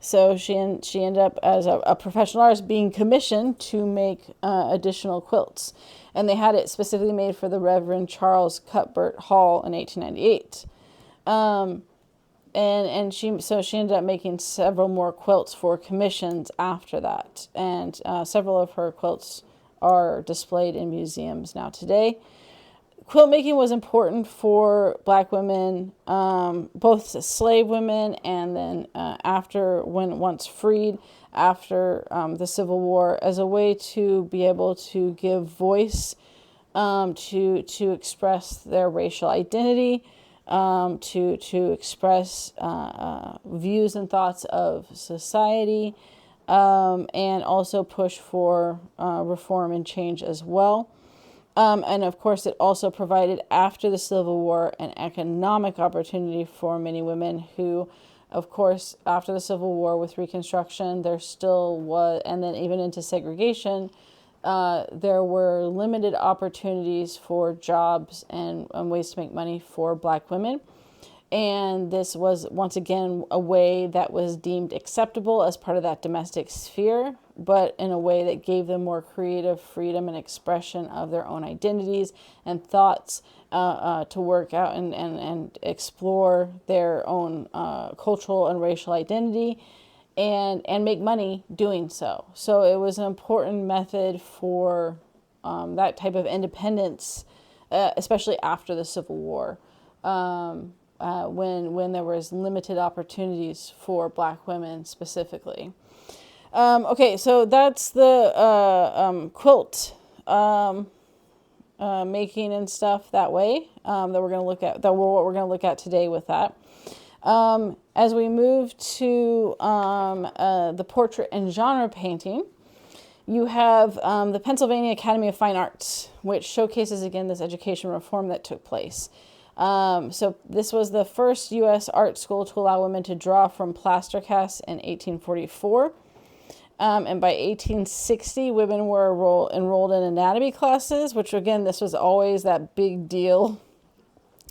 So she ended up as a professional artist being commissioned to make additional quilts, and they had it specifically made for the Reverend Charles Cuthbert Hall in 1898. And she ended up making several more quilts for commissions after that. And several of her quilts are displayed in museums now today. Quilt making was important for Black women, both slave women and then once freed after the Civil War, as a way to be able to give voice to express their racial identity, to express views and thoughts of society, and also push for reform and change as well. And of course, it also provided, after the Civil War, an economic opportunity for many women who, of course, after the Civil War with Reconstruction, there still was, and then even into segregation, there were limited opportunities for jobs and ways to make money for Black women. And this was, once again, a way that was deemed acceptable as part of that domestic sphere, but in a way that gave them more creative freedom and expression of their own identities and thoughts to work out and explore their own cultural and racial identity and make money doing so. So it was an important method for that type of independence, especially after the Civil War. When there was limited opportunities for Black women specifically. Okay, so that's the quilt making and stuff that way that we're going to look at. What we're going to look at today with that. As we move to the portrait and genre painting, You have the Pennsylvania Academy of Fine Arts, which showcases, again, this education reform that took place. So this was the first U.S. art school to allow women to draw from plaster casts in 1844. And by 1860, women were enrolled in anatomy classes, which, again, this was always that big deal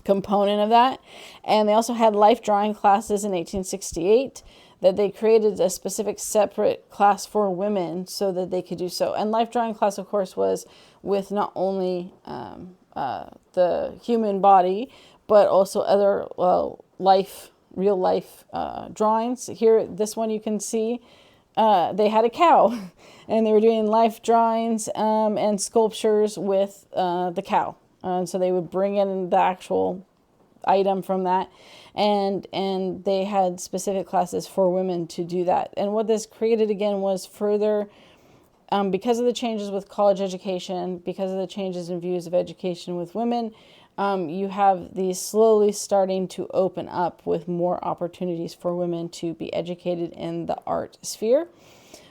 component of that. And they also had life drawing classes in 1868 that they created a specific separate class for women so that they could do so. And life drawing class, of course, was with not only the human body, but also other real life drawings. Here, this one you can see, they had a cow, and they were doing life drawings and sculptures with the cow. And so they would bring in the actual item from that, and they had specific classes for women to do that. And what this created, again, was further, because of the changes with college education, because of the changes in views of education with women, you have these slowly starting to open up with more opportunities for women to be educated in the art sphere.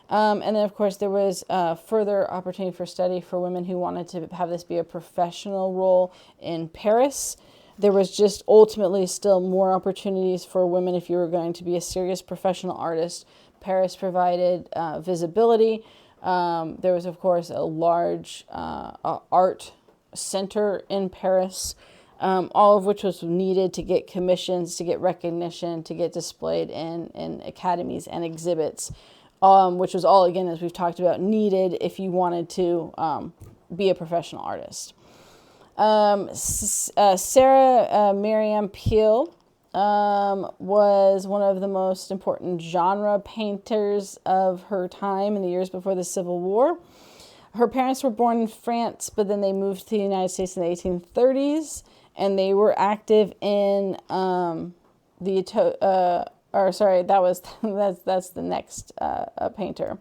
And then, of course, there was further opportunity for study for women who wanted to have this be a professional role in Paris. There was just ultimately still more opportunities for women if you were going to be a serious professional artist. Paris provided visibility. There was, of course, a large art center in Paris, all of which was needed to get commissions, to get recognition, to get displayed in academies and exhibits, which was all, again, as we've talked about, needed if you wanted to be a professional artist. Sarah Miriam Peale was one of the most important genre painters of her time in the years before the Civil War. Her parents were born in France, but then they moved to the United States in the 1830s, and they were active in that's the next painter.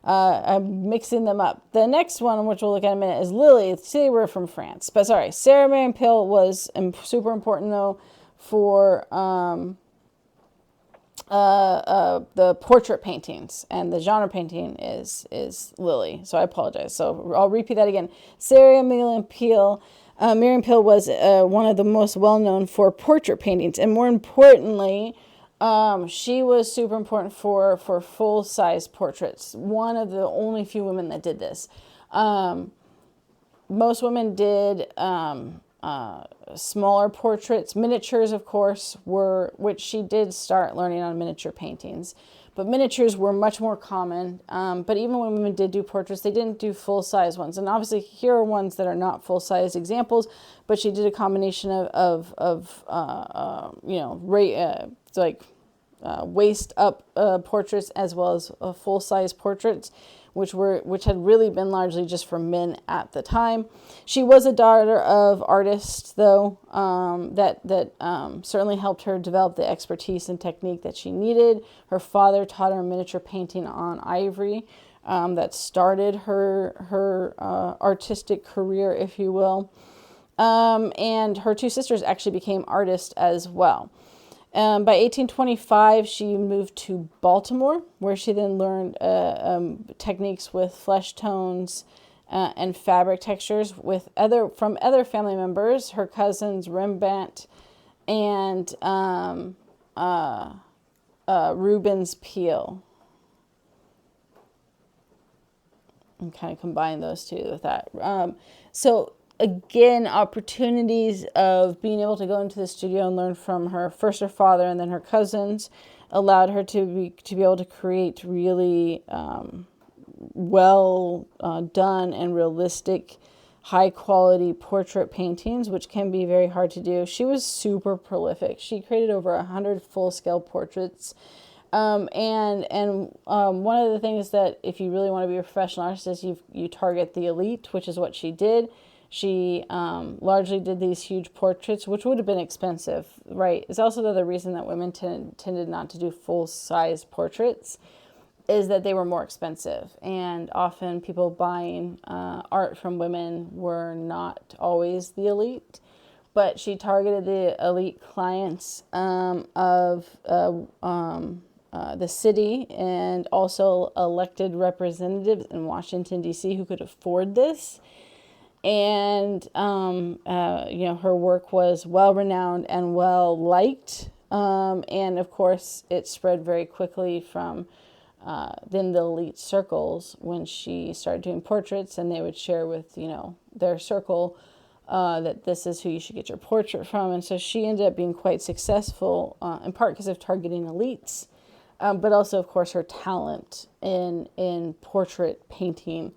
I'm mixing them up. The next one, which we'll look at in a minute, is Lily. They were from France. But sorry, Sarah Miriam Peale was super important, though, for the portrait paintings. And the genre painting is Lily. So I apologize. So I'll repeat that again. Sarah Miriam Peale. Miriam Peale was one of the most well-known for portrait paintings. And more importantly, she was super important for full-size portraits. One of the only few women that did this. Most women did smaller portraits. Miniatures, of course, which she did start learning on miniature paintings. But miniatures were much more common. But even when women did do portraits, they didn't do full-size ones. And obviously, here are ones that are not full-size examples. But she did a combination of waist up portraits as well as full-size portraits, which had really been largely just for men at the time. She was a daughter of artists, though, that certainly helped her develop the expertise and technique that she needed. Her father taught her miniature painting on ivory. That started her artistic career, if you will. And her two sisters actually became artists as well. By 1825, she moved to Baltimore, where she then learned techniques with flesh tones and fabric textures from other family members, her cousins Rembrandt and Rubens Peale. And kind of combine those two with that. So again, opportunities of being able to go into the studio and learn from her father and then her cousins allowed her to be able to create really well done and realistic, high quality portrait paintings, which can be very hard to do. She was super prolific. She created over 100 full scale portraits. And one of the things that if you really want to be a professional artist is you target the elite, which is what she did. She largely did these huge portraits, which would have been expensive, right? It's also the other reason that women tended not to do full-size portraits is that they were more expensive. And often people buying art from women were not always the elite. But she targeted the elite clients of the city and also elected representatives in Washington, D.C. who could afford this. And, her work was well-renowned and well-liked. And, of course, it spread very quickly from then the elite circles when she started doing portraits, and they would share with, their circle that this is who you should get your portrait from. And so she ended up being quite successful, in part because of targeting elites, but also, of course, her talent in portrait painting.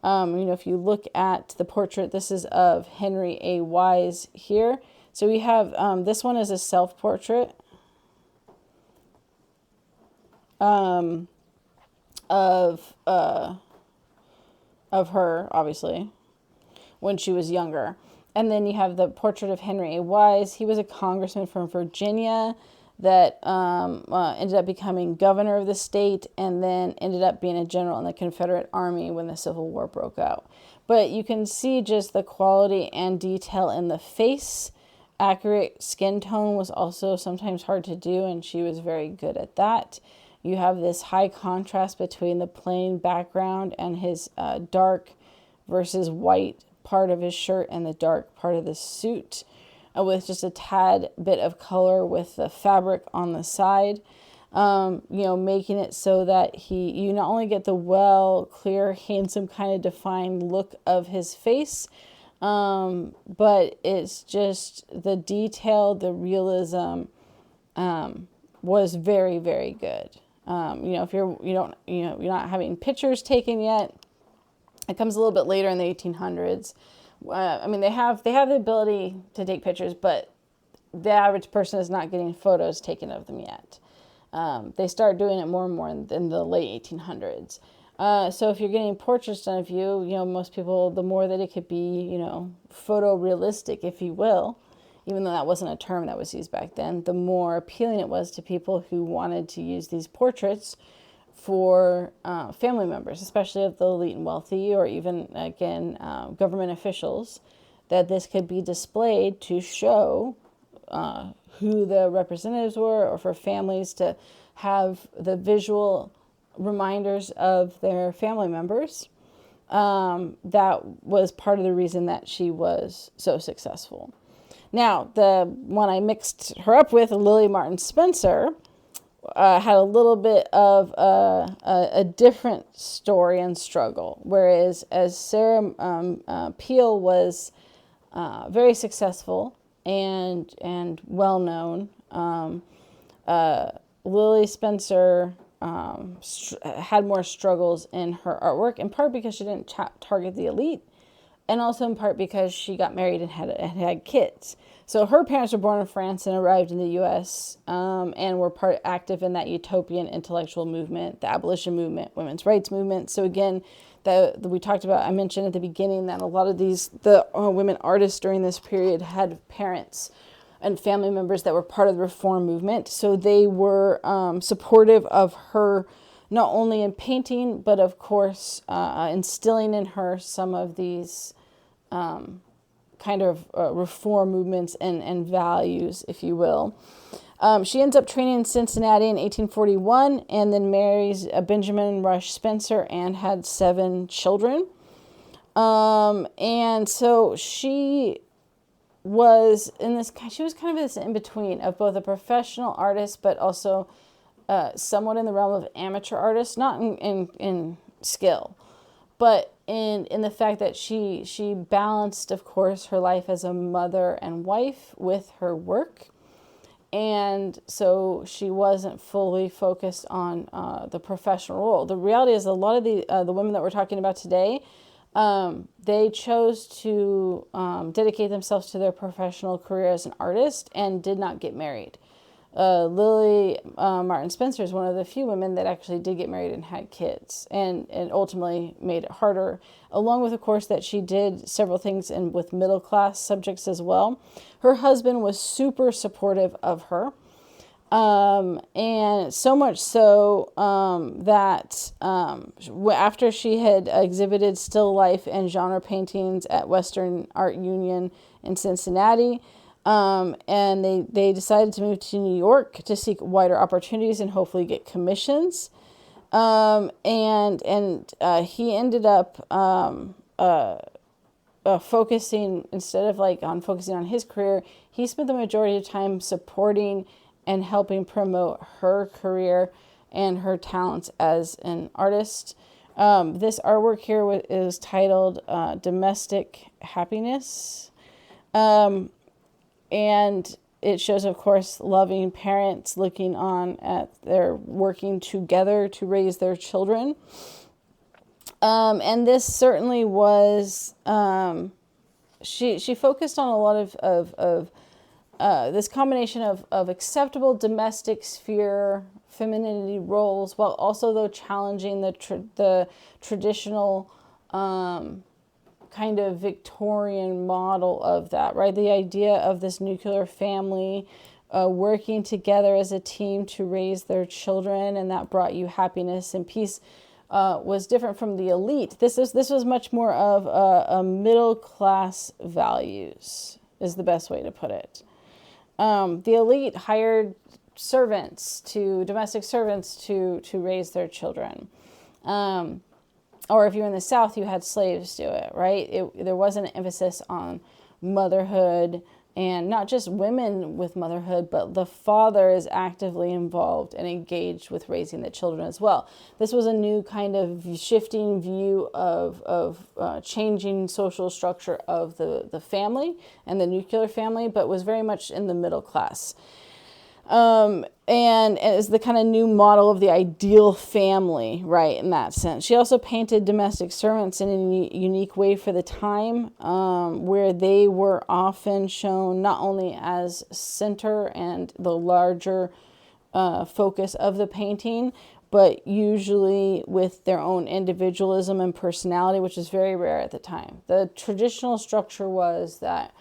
If you look at the portrait, this is of Henry A. Wise here. So we have, this one is a self-portrait of her, obviously, when she was younger. And then you have the portrait of Henry A. Wise. He was a congressman from Virginia that ended up becoming governor of the state and then ended up being a general in the Confederate Army when the Civil War broke out. But you can see just the quality and detail in the face. Accurate skin tone was also sometimes hard to do, and she was very good at that. You have this high contrast between the plain background and his dark versus white part of his shirt and the dark part of the suit, with just a tad bit of color with the fabric on the side, making it so that you not only get the well, clear, handsome, kind of defined look of his face, but it's just the detail, the realism was very, very good. If you're not having pictures taken yet, it comes a little bit later in the 1800s. They have the ability to take pictures, but the average person is not getting photos taken of them yet. They start doing it more and more in the late 1800s. So if you're getting portraits done of you, most people, the more that it could be, photorealistic, if you will, even though that wasn't a term that was used back then, the more appealing it was to people who wanted to use these portraits for family members, especially of the elite and wealthy, or even, again, government officials, that this could be displayed to show who the representatives were, or for families to have the visual reminders of their family members. That was part of the reason that she was so successful. Now, the one I mixed her up with, Lily Martin Spencer, had a little bit of a different story and struggle. Whereas as Sarah Peale was very successful and well known, Lily Spencer had more struggles in her artwork, in part because she didn't target the elite, and also in part because she got married and had kids. So her parents were born in France and arrived in the U.S. And were active in that utopian intellectual movement, the abolition movement, women's rights movement. So again, we talked about, I mentioned at the beginning that a lot of the women artists during this period had parents and family members that were part of the reform movement. So they were supportive of her, not only in painting, but of course instilling in her some of these kind of reform movements and values, if you will. She ends up training in Cincinnati in 1841 and then marries Benjamin Rush Spencer and had 7 children. And so she was kind of this in between of both a professional artist, but also somewhat in the realm of amateur artist, not in skill, but in the fact that she balanced, of course, her life as a mother and wife with her work. And so she wasn't fully focused on the professional role. The reality is a lot of the women that we're talking about today, they chose to dedicate themselves to their professional career as an artist and did not get married. Lily Martin Spencer is one of the few women that actually did get married and had kids, and ultimately made it harder, along with, of course, that she did several things with middle class subjects as well. Her husband was super supportive of her, and so much so that after she had exhibited still life and genre paintings at Western Art Union in Cincinnati, And they decided to move to New York to seek wider opportunities and hopefully get commissions. He ended up focusing, instead of like on focusing on his career, he spent the majority of time supporting and helping promote her career and her talents as an artist. This artwork here is titled Domestic Happiness. And it shows, of course, loving parents looking on at their working together to raise their children. And this certainly was, she focused on a lot of this combination of acceptable domestic sphere femininity roles, while also, though, challenging the traditional kind of Victorian model of that, right? The idea of this nuclear family working together as a team to raise their children, and that brought you happiness and peace, was different from the elite. This was much more of a middle class values, is the best way to put it. The elite hired domestic servants to raise their children. Or if you're in the South, you had slaves do it, right? There wasn't an emphasis on motherhood, and not just women with motherhood, but the father is actively involved and engaged with raising the children as well. This was a new kind of shifting view of changing social structure of the family and the nuclear family, but was very much in the middle class. And is the kind of new model of the ideal family, right, in that sense. She also painted domestic servants in a unique way for the time, where they were often shown not only as center and the larger focus of the painting, but usually with their own individualism and personality, which is very rare at the time. The traditional structure was that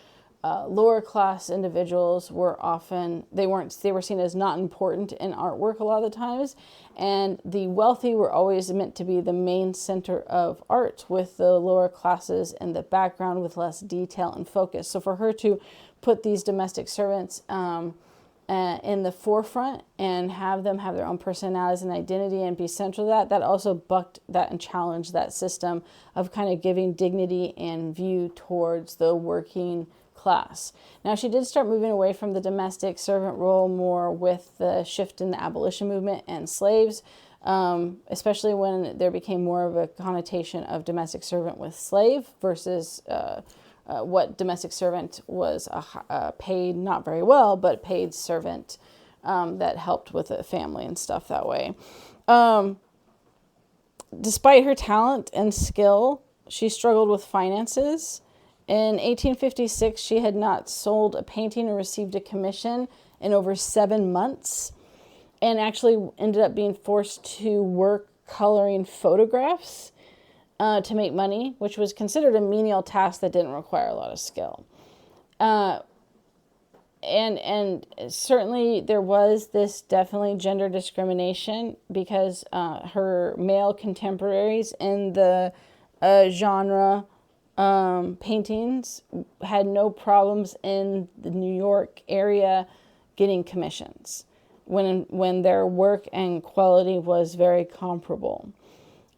lower class individuals were often, they were seen as not important in artwork a lot of the times, and the wealthy were always meant to be the main center of art, with the lower classes in the background with less detail and focus. So for her to put these domestic servants in the forefront and have them have their own personalities and identity and be central to that also bucked that and challenged that system of kind of giving dignity and view towards the working class. Now, she did start moving away from the domestic servant role more with the shift in the abolition movement and slaves, especially when there became more of a connotation of domestic servant with slave versus what domestic servant was a paid, not very well, but paid servant that helped with the family and stuff that way. Despite her talent and skill, she struggled with finances. In 1856, she had not sold a painting or received a commission in over 7 months, and actually ended up being forced to work coloring photographs to make money, which was considered a menial task that didn't require a lot of skill. And certainly there was this definitely gender discrimination, because her male contemporaries in the genre paintings had no problems in the New York area getting commissions when their work and quality was very comparable.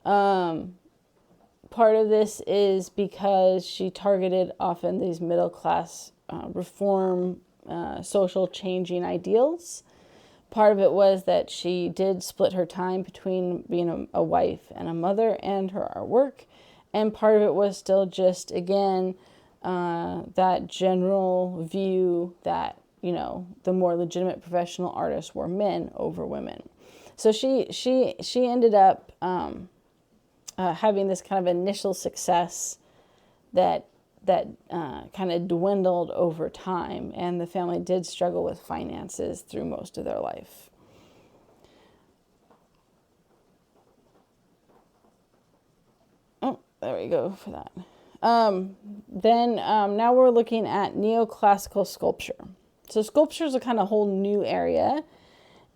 Part of this is because she targeted often these middle class reform social changing ideals. Part of it was that she did split her time between being a wife and a mother and her artwork. And part of it was still just, again, that general view that, the more legitimate professional artists were men over women. So she ended up having this kind of initial success that kind of dwindled over time, and the family did struggle with finances through most of their life. There we go for that. Now we're looking at neoclassical sculpture. So sculpture is a kind of whole new area.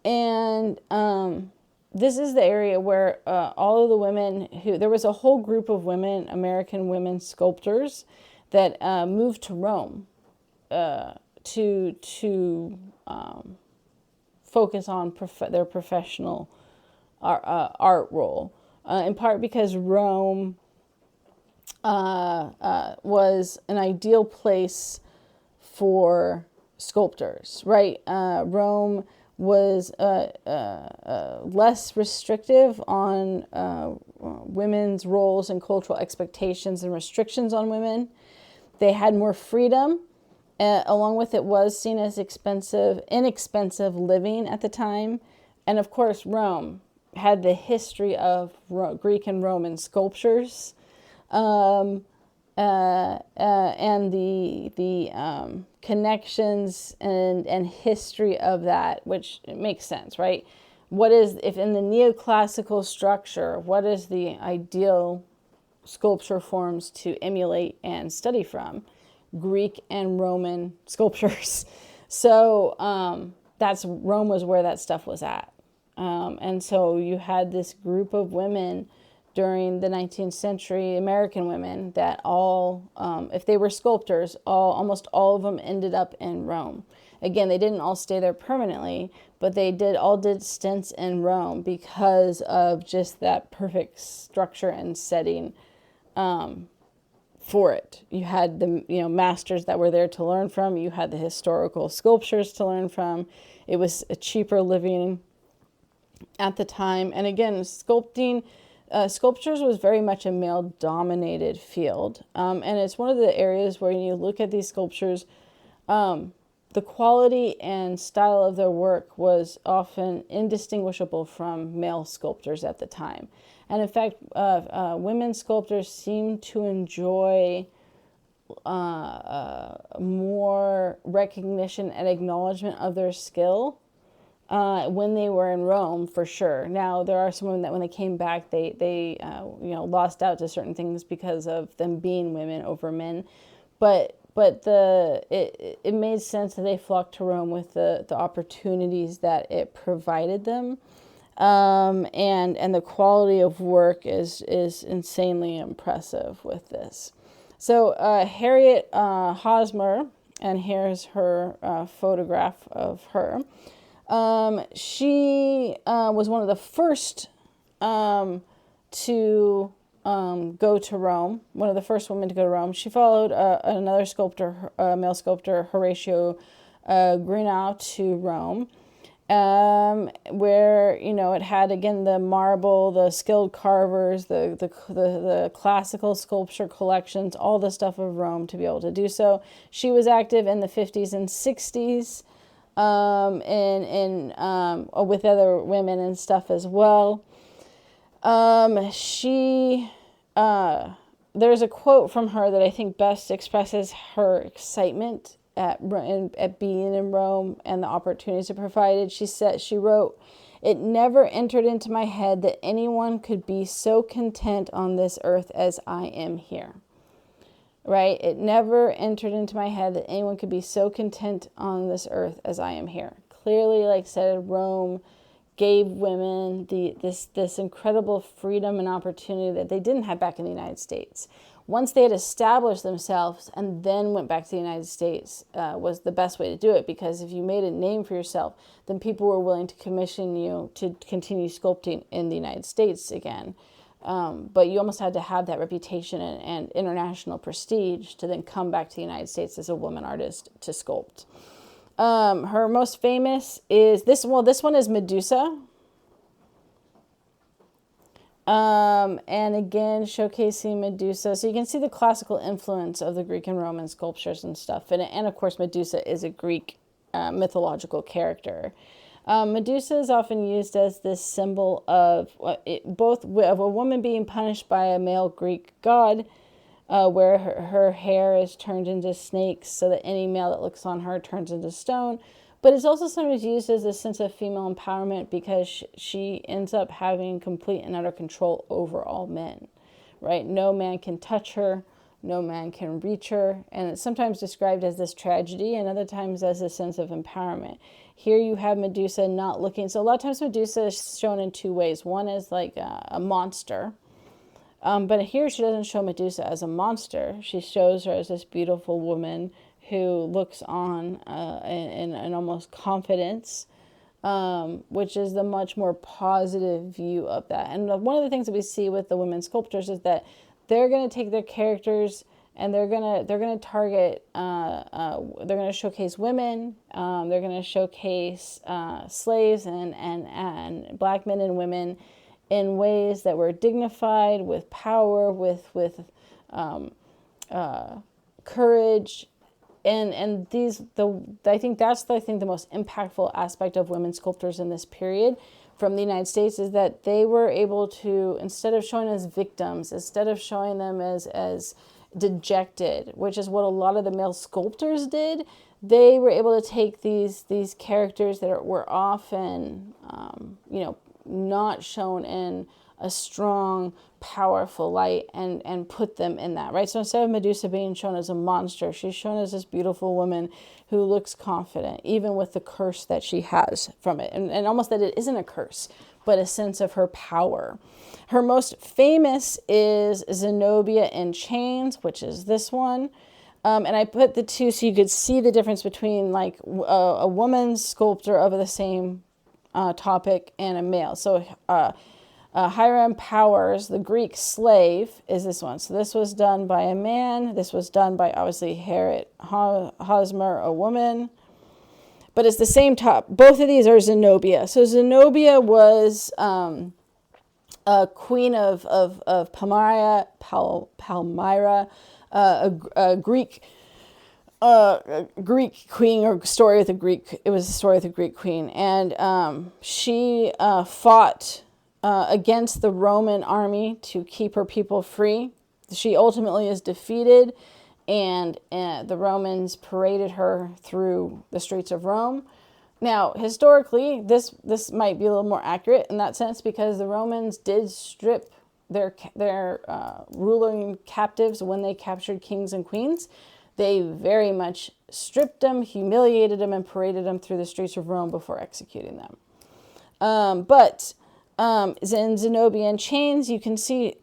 And this is the area where all of the women there was a whole group of women, American women sculptors, that moved to Rome to focus on their professional art role, in part because Rome was an ideal place for sculptors, right? Rome was less restrictive on women's roles and cultural expectations and restrictions on women. They had more freedom. Along with it was seen as inexpensive living at the time. And of course, Rome had the history of Greek and Roman sculptures, and the connections and history of that, which makes sense, right? What is, if in the neoclassical structure, what is the ideal sculpture forms to emulate and study from? Greek and Roman sculptures. So that's Rome was where that stuff was at. And so you had this group of women during the 19th century, American women, that all, if they were sculptors, almost all of them ended up in Rome. Again, they didn't all stay there permanently, but they all did stints in Rome because of just that perfect structure and setting for it. You had the masters that were there to learn from. You had the historical sculptures to learn from. It was a cheaper living at the time. And again, sculptures was very much a male-dominated field. And it's one of the areas where you look at these sculptures, the quality and style of their work was often indistinguishable from male sculptors at the time. And in fact, women sculptors seem to enjoy more recognition and acknowledgement of their skill when they were in Rome, for sure. Now, there are some women that when they came back, they lost out to certain things because of them being women over men. But it made sense that they flocked to Rome with the opportunities that it provided them. And the quality of work is insanely impressive with this. So Harriet Hosmer, and here's her photograph of her. She was one of the first to go to Rome, one of the first women to go to Rome. She followed another sculptor, male sculptor, Horatio Greenough, to Rome. Where it had again the marble, the skilled carvers, the classical sculpture collections, all the stuff of Rome to be able to do so. She was active in the 50s and 60s, with other women and stuff as well. There's a quote from her that I think best expresses her excitement at being in Rome and the opportunities it provided. She wrote, "It never entered into my head that anyone could be so content on this earth as I am here." Right? It never entered into my head that anyone could be so content on this earth as I am here. Clearly, like I said, Rome gave women this incredible freedom and opportunity that they didn't have back in the United States. Once they had established themselves and then went back to the United States was the best way to do it, because if you made a name for yourself, then people were willing to commission you to continue sculpting in the United States again. But you almost had to have that reputation and international prestige to then come back to the United States as a woman artist to sculpt. Her most famous is this one is Medusa. And again, showcasing Medusa. So you can see the classical influence of the Greek and Roman sculptures and stuff. And of course, Medusa is a Greek mythological character. Medusa is often used as this symbol of both of a woman being punished by a male Greek god, where her hair is turned into snakes so that any male that looks on her turns into stone. But it's also sometimes used as a sense of female empowerment because she ends up having complete and utter control over all men, right? No man can touch her, no man can reach her, and it's sometimes described as this tragedy and other times as a sense of empowerment. Here you have Medusa not looking, so a lot of times Medusa is shown in two ways. One is like a monster, but here she doesn't show Medusa as a monster. She shows her as this beautiful woman who looks on in almost confidence, which is the much more positive view of that. And one of the things that we see with the women sculptors is that they're going to take their characters and they're gonna target, they're gonna showcase women, they're gonna showcase slaves and black men and women in ways that were dignified, with power, with courage, and I think that's the most impactful aspect of women sculptors in this period from the United States, is that they were able to, instead of showing as victims, instead of showing them as dejected, which is what a lot of the male sculptors did, they were able to take these characters that were often not shown in a strong, powerful light and put them in that, right? So instead of Medusa being shown as a monster, she's shown as this beautiful woman who looks confident, even with the curse that she has from it. And almost that it isn't a curse, but a sense of her power. Her most famous is Zenobia in Chains, which is this one. And I put the two so you could see the difference between like a woman's sculptor of the same topic and a male. So Hiram Powers, the Greek slave, is this one. So this was done by a man. This was done by, obviously, Harriet Hosmer, a woman. But it's the same top. Both of these are Zenobia. So Zenobia was a queen of Palmyra, a Greek queen, or story with a Greek. It was a story with a Greek queen, and she fought against the Roman army to keep her people free. She ultimately is defeated, and the Romans paraded her through the streets of Rome. Now, historically, this might be a little more accurate in that sense, because the Romans did strip their ruling captives when they captured kings and queens. They very much stripped them, humiliated them, and paraded them through the streets of Rome before executing them. But in Zenobia in Chains, you can see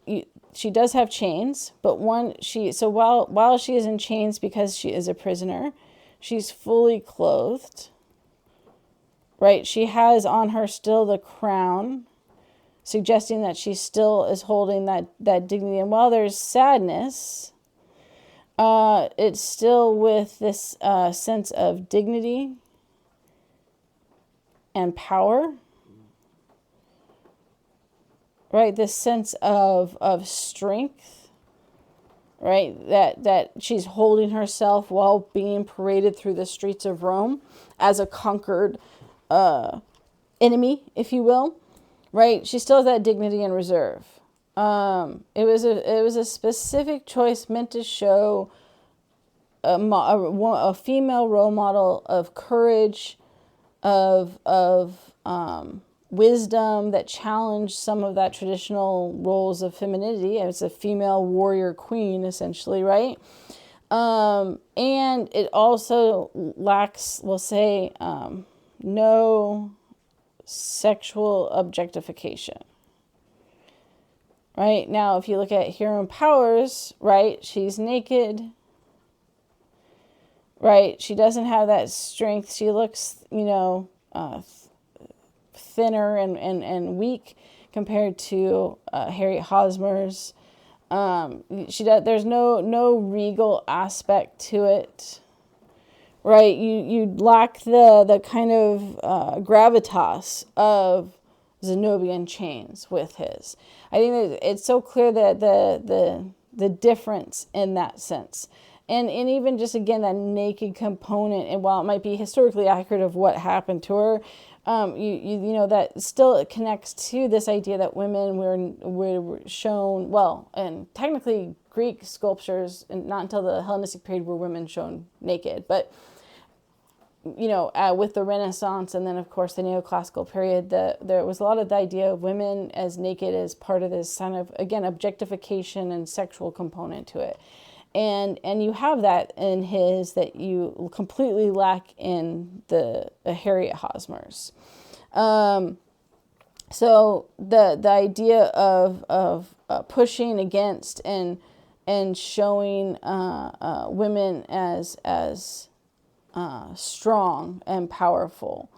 she does have chains, but while she is in chains, because she is a prisoner, she's fully clothed. Right, she has on her still the crown, suggesting that she still is holding that dignity. And while there's sadness, it's still with this sense of dignity and power. Right, this sense of strength. Right, that she's holding herself while being paraded through the streets of Rome as a conquered enemy, if you will, right? She still has that dignity and reserve. It was a specific choice meant to show a female role model of courage, of wisdom, that challenged some of that traditional roles of femininity. It's a female warrior queen, essentially, right? And it also lacks, we'll say, no sexual objectification. Right? Now, if you look at Hiram Powers, right, she's naked. Right? She doesn't have that strength. She looks, thinner and weak compared to Harriet Hosmer's. There's no regal aspect to it. Right, you lack the kind of gravitas of Zenobia in Chains with his. I think that it's so clear that the difference in that sense, and even just again that naked component. And while it might be historically accurate of what happened to her, that still connects to this idea that women were shown, well, and technically Greek sculptures, and not until the Hellenistic period were women shown naked, but with the Renaissance and then, of course, the neoclassical period, there was a lot of the idea of women as naked as part of this kind of, again, objectification and sexual component to it. And you have that in his that you completely lack in the Harriet Hosmer's. So the idea of pushing against and and showing women as strong and powerful,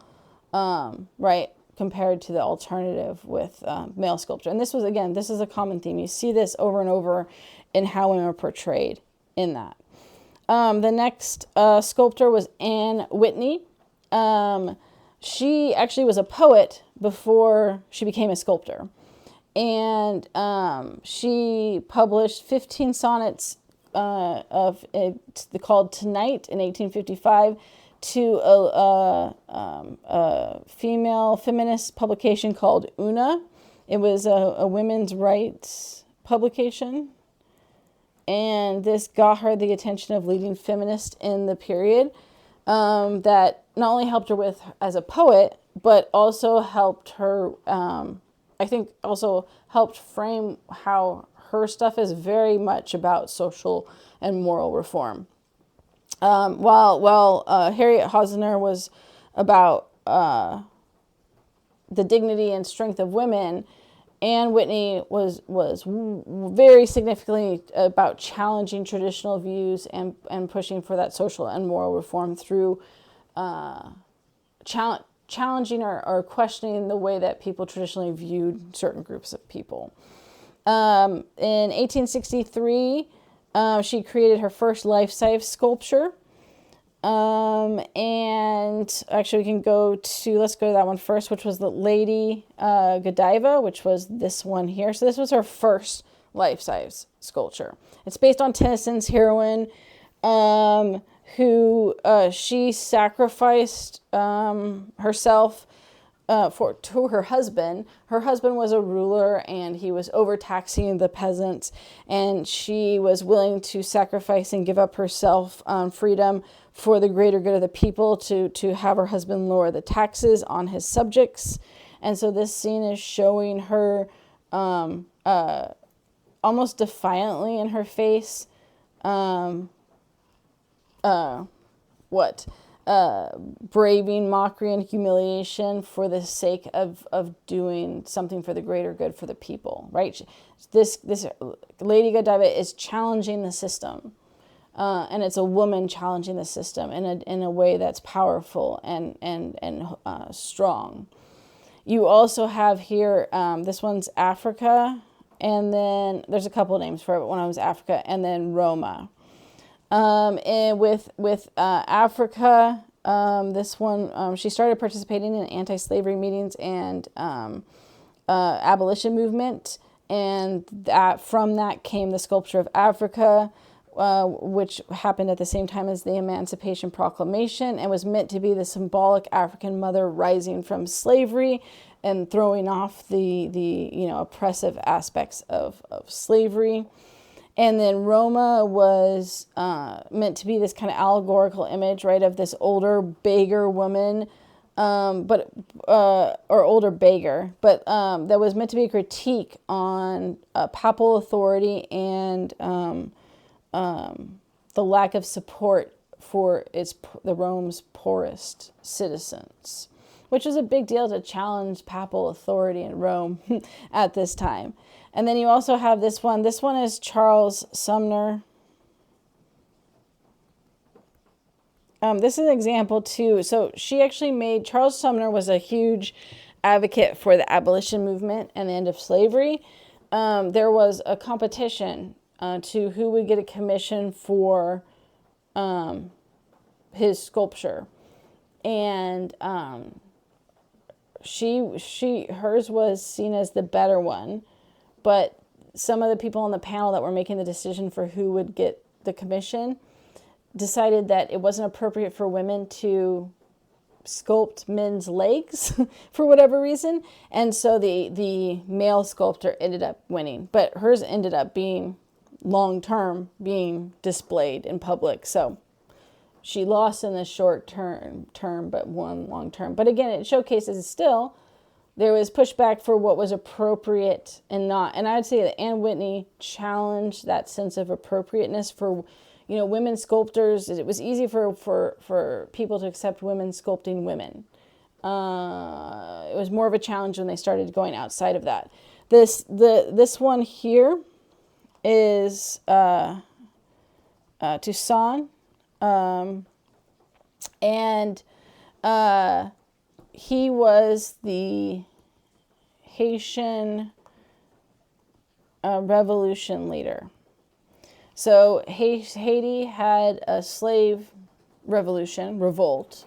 right, compared to the alternative with male sculpture. And this is a common theme. You see this over and over in how women are portrayed in that. The next sculptor was Anne Whitney. She actually was a poet before she became a sculptor. And she published 15 sonnets called Tonight in 1855 to a female feminist publication called Una. It was a women's rights publication. And this got her the attention of leading feminists in the period, that not only helped her with as a poet, but also helped her, I think also helped frame how her stuff is very much about social and moral reform. While Harriet Hosner was about the dignity and strength of women, Anne Whitney was very significantly about challenging traditional views and pushing for that social and moral reform through challenging or questioning the way that people traditionally viewed certain groups of people. In 1863, she created her first life-size sculpture. And actually we can let's go to that one first, which was the Lady Godiva, which was this one here. So this was her first life-size sculpture. It's based on Tennyson's heroine, who she sacrificed herself to her husband. Her husband was a ruler and he was overtaxing the peasants, and she was willing to sacrifice and give up herself freedom for the greater good of the people to have her husband lower the taxes on his subjects. And so this scene is showing her almost defiantly in her face braving mockery and humiliation for the sake of doing something for the greater good for the people, right? This Lady Godiva is challenging the system, and it's a woman challenging the system in a way that's powerful and strong. You also have here, this one's Africa, and then there's a couple names for it, but one of them was Africa, and then Roma. And with Africa, this one, she started participating in anti-slavery meetings and abolition movement, and from that came the sculpture of Africa, which happened at the same time as the Emancipation Proclamation and was meant to be the symbolic African mother rising from slavery and throwing off the oppressive aspects of slavery. And then Roma was meant to be this kind of allegorical image, right, of this older beggar woman, or older beggar, but that was meant to be a critique on papal authority and the lack of support for the Rome's poorest citizens, which was a big deal to challenge papal authority in Rome at this time. And then you also have this one. This one is Charles Sumner. This is an example too. So Charles Sumner was a huge advocate for the abolition movement and the end of slavery. There was a competition to who would get a commission for his sculpture. And hers was seen as the better one. But some of the people on the panel that were making the decision for who would get the commission decided that it wasn't appropriate for women to sculpt men's legs for whatever reason. And so the male sculptor ended up winning. But hers ended up being long-term, being displayed in public. So she lost in the short term, but won long-term. But again, it showcases still there was pushback for what was appropriate and not. And I'd say that Anne Whitney challenged that sense of appropriateness for, women sculptors. It was easy for people to accept women sculpting women. It was more of a challenge when they started going outside of that. This one here is Toussaint, and he was the Haitian revolution leader. So Haiti had a slave revolt,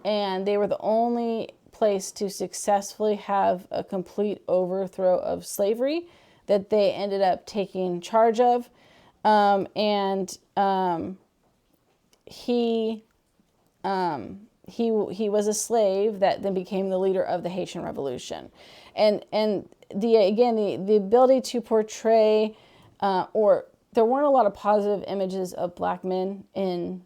and they were the only place to successfully have a complete overthrow of slavery that they ended up taking charge of. He was a slave that then became the leader of the Haitian Revolution, and the ability to portray, or there weren't a lot of positive images of black men in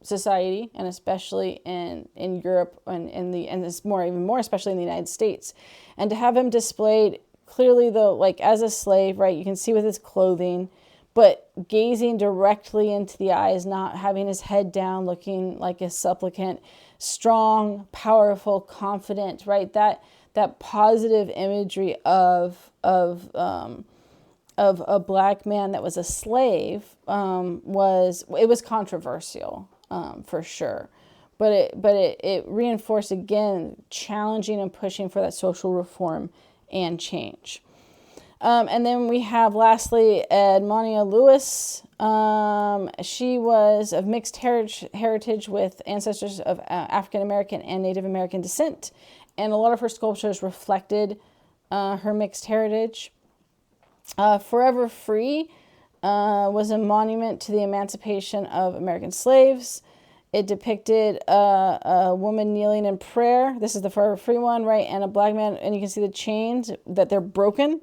society, and especially in Europe, and it's even more especially in the United States, and to have him displayed clearly, though, like as a slave, right? You can see with his clothing, but gazing directly into the eyes, not having his head down, looking like a supplicant, strong, powerful, confident, right? That positive imagery of a black man that was a slave was controversial, for sure, but it reinforced, again, challenging and pushing for that social reform and change. And then we have, lastly, Edmonia Lewis. She was of mixed heritage with ancestors of African American and Native American descent, and a lot of her sculptures reflected her mixed heritage. Forever Free was a monument to the emancipation of American slaves. It depicted a woman kneeling in prayer. This is the Forever Free one, right? And a black man, and you can see the chains, that they're broken.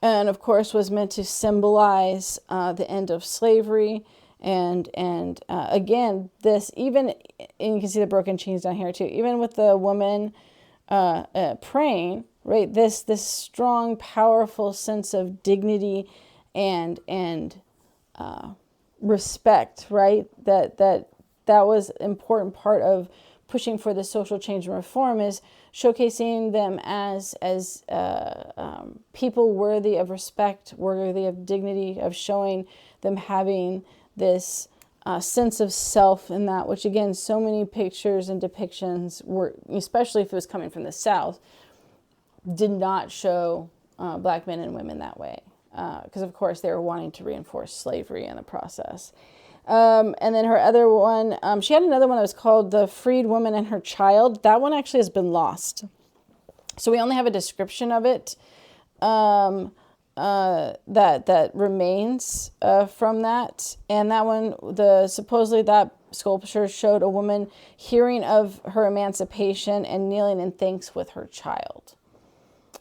And of course was meant to symbolize the end of slavery. And again, this, even, and you can see the broken chains down here too, even with the woman praying, right? This strong, powerful sense of dignity and respect, right? That was an important part of pushing for the social change and reform, is showcasing them as people worthy of respect, worthy of dignity, of showing them having this sense of self in that, which, again, so many pictures and depictions were, especially if it was coming from the South, did not show black men and women that way, because of course they were wanting to reinforce slavery in the process. And then her other one, she had another one that was called The Freed Woman and Her Child. That one actually has been lost, so we only have a description of it that remains from that. And that one, supposedly that sculpture showed a woman hearing of her emancipation and kneeling in thanks with her child.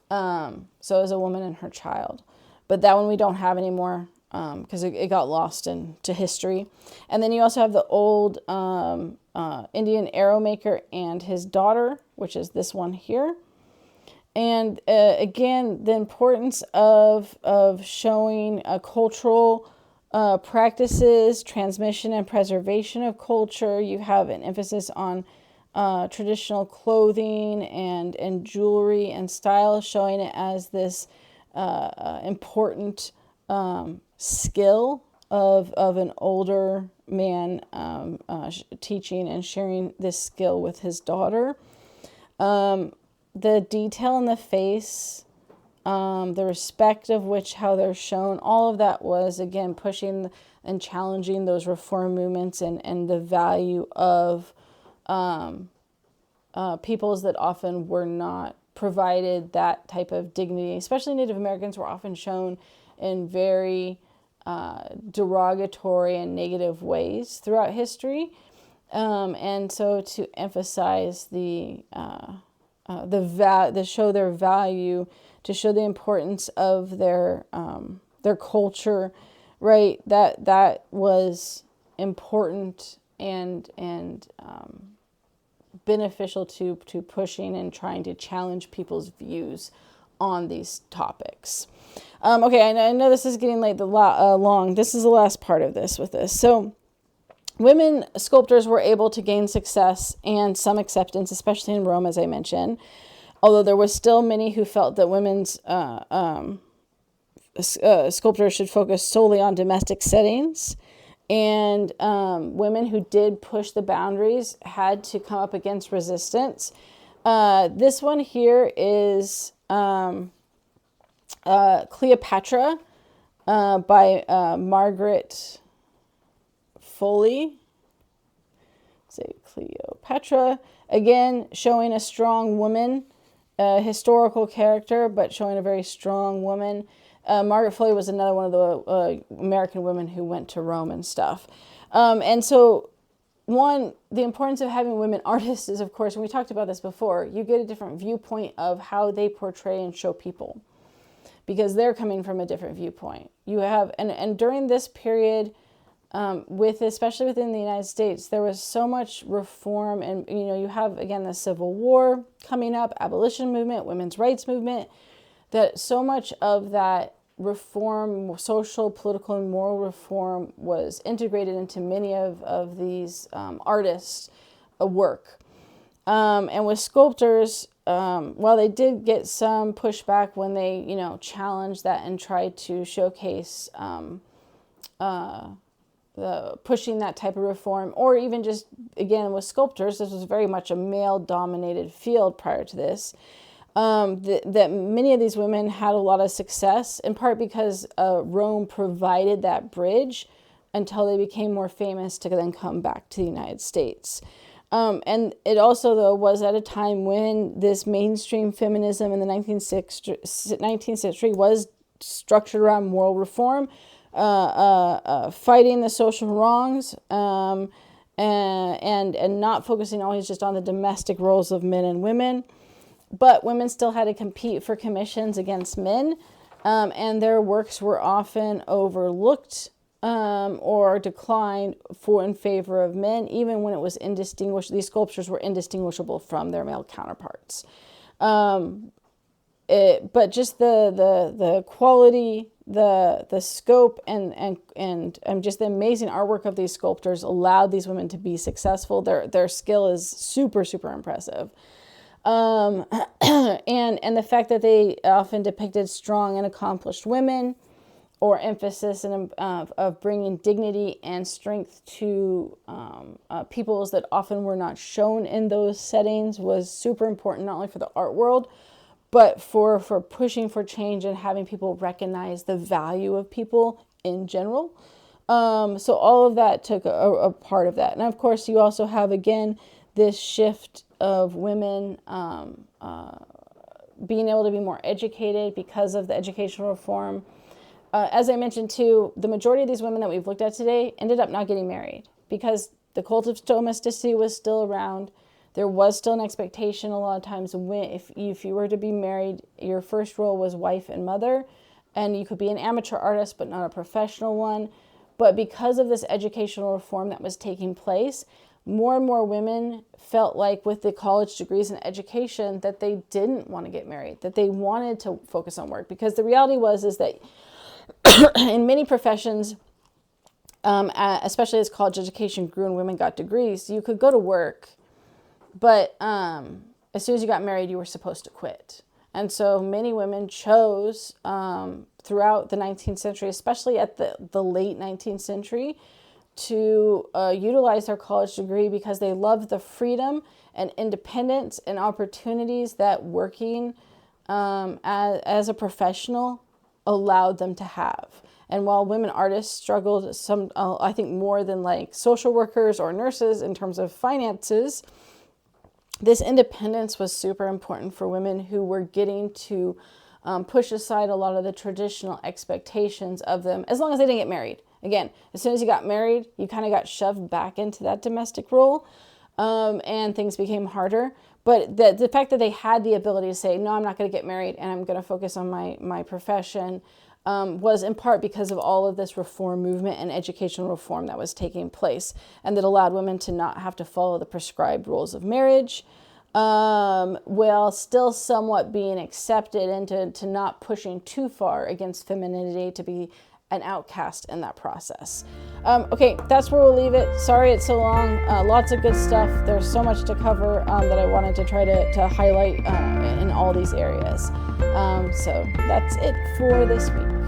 So as a woman and her child, but that one we don't have anymore, because it got lost into history. And then you also have the old Indian arrow maker and his daughter, which is this one here. And again, the importance of showing cultural practices, transmission and preservation of culture. You have an emphasis on traditional clothing and jewelry and style, showing it as this important skill of an older man teaching and sharing this skill with his daughter. The detail in the face, the respect of which, how they're shown, all of that was, again, pushing and challenging those reform movements and the value of peoples that often were not provided that type of dignity. Especially Native Americans were often shown in very derogatory and negative ways throughout history. And so to emphasize to show their value, to show the importance of their culture, right? That was important and beneficial to pushing and trying to challenge people's views on these topics. Okay, I know this is getting long. This is the last part of this with this. So women sculptors were able to gain success and some acceptance, especially in Rome, as I mentioned, although there was still many who felt that women's sculptors should focus solely on domestic settings. And women who did push the boundaries had to come up against resistance. This one here is Cleopatra by Margaret Foley. Say Cleopatra. Again, showing a strong woman, historical character, but showing a very strong woman. Margaret Foley was another one of the American women who went to Rome and stuff. And so, the importance of having women artists is, of course, and we talked about this before, you get a different viewpoint of how they portray and show people, because they're coming from a different viewpoint. You have, and during this period, especially within the United States, there was so much reform, and you have again the Civil War coming up, abolition movement, women's rights movement, that so much of that reform, social, political, and moral reform was integrated into many of these artists' work. And with sculptors, while they did get some pushback when they, challenged that and tried to showcase pushing that type of reform, or even just, again, with sculptors, this was very much a male-dominated field prior to this, that many of these women had a lot of success, in part because Rome provided that bridge until they became more famous to then come back to the United States. And it also, though, was at a time when this mainstream feminism in the 19th century was structured around moral reform, fighting the social wrongs, and not focusing always just on the domestic roles of men and women. But women still had to compete for commissions against men, and their works were often overlooked or declined in favor of men, even when it was indistinguishable. These sculptures were indistinguishable from their male counterparts. But just the quality, the scope, and just the amazing artwork of these sculptors allowed these women to be successful. Their skill is super, super impressive. And the fact that they often depicted strong and accomplished women, or emphasis of bringing dignity and strength to peoples that often were not shown in those settings, was super important, not only for the art world, but for pushing for change and having people recognize the value of people in general. So all of that took a part of that. And of course, you also have, again, this shift of women being able to be more educated because of the educational reform. As I mentioned too, the majority of these women that we've looked at today ended up not getting married because the cult of domesticity was still around. There was still an expectation a lot of times if you were to be married, your first role was wife and mother, and you could be an amateur artist but not a professional one. But because of this educational reform that was taking place, more and more women felt like with the college degrees and education that they didn't want to get married, that they wanted to focus on work. Because the reality is that in many professions, especially as college education grew and women got degrees, you could go to work, but as soon as you got married, you were supposed to quit. And so many women chose throughout the 19th century, especially at the late 19th century, to utilize their college degree because they loved the freedom and independence and opportunities that working as a professional allowed them to have. And while women artists struggled I think more than like social workers or nurses in terms of finances, this independence was super important for women who were getting to push aside a lot of the traditional expectations of them, as long as they didn't get married. Again, as soon as you got married, you kind of got shoved back into that domestic role, and things became harder. But the fact that they had the ability to say, no, I'm not going to get married and I'm going to focus on my profession, was in part because of all of this reform movement and educational reform that was taking place, and that allowed women to not have to follow the prescribed rules of marriage, while still somewhat being accepted, and to not pushing too far against femininity to be an outcast in that process. Okay, that's where we'll leave it. Sorry it's so long. Lots of good stuff. There's so much to cover that I wanted to try to highlight in all these areas. So that's it for this week.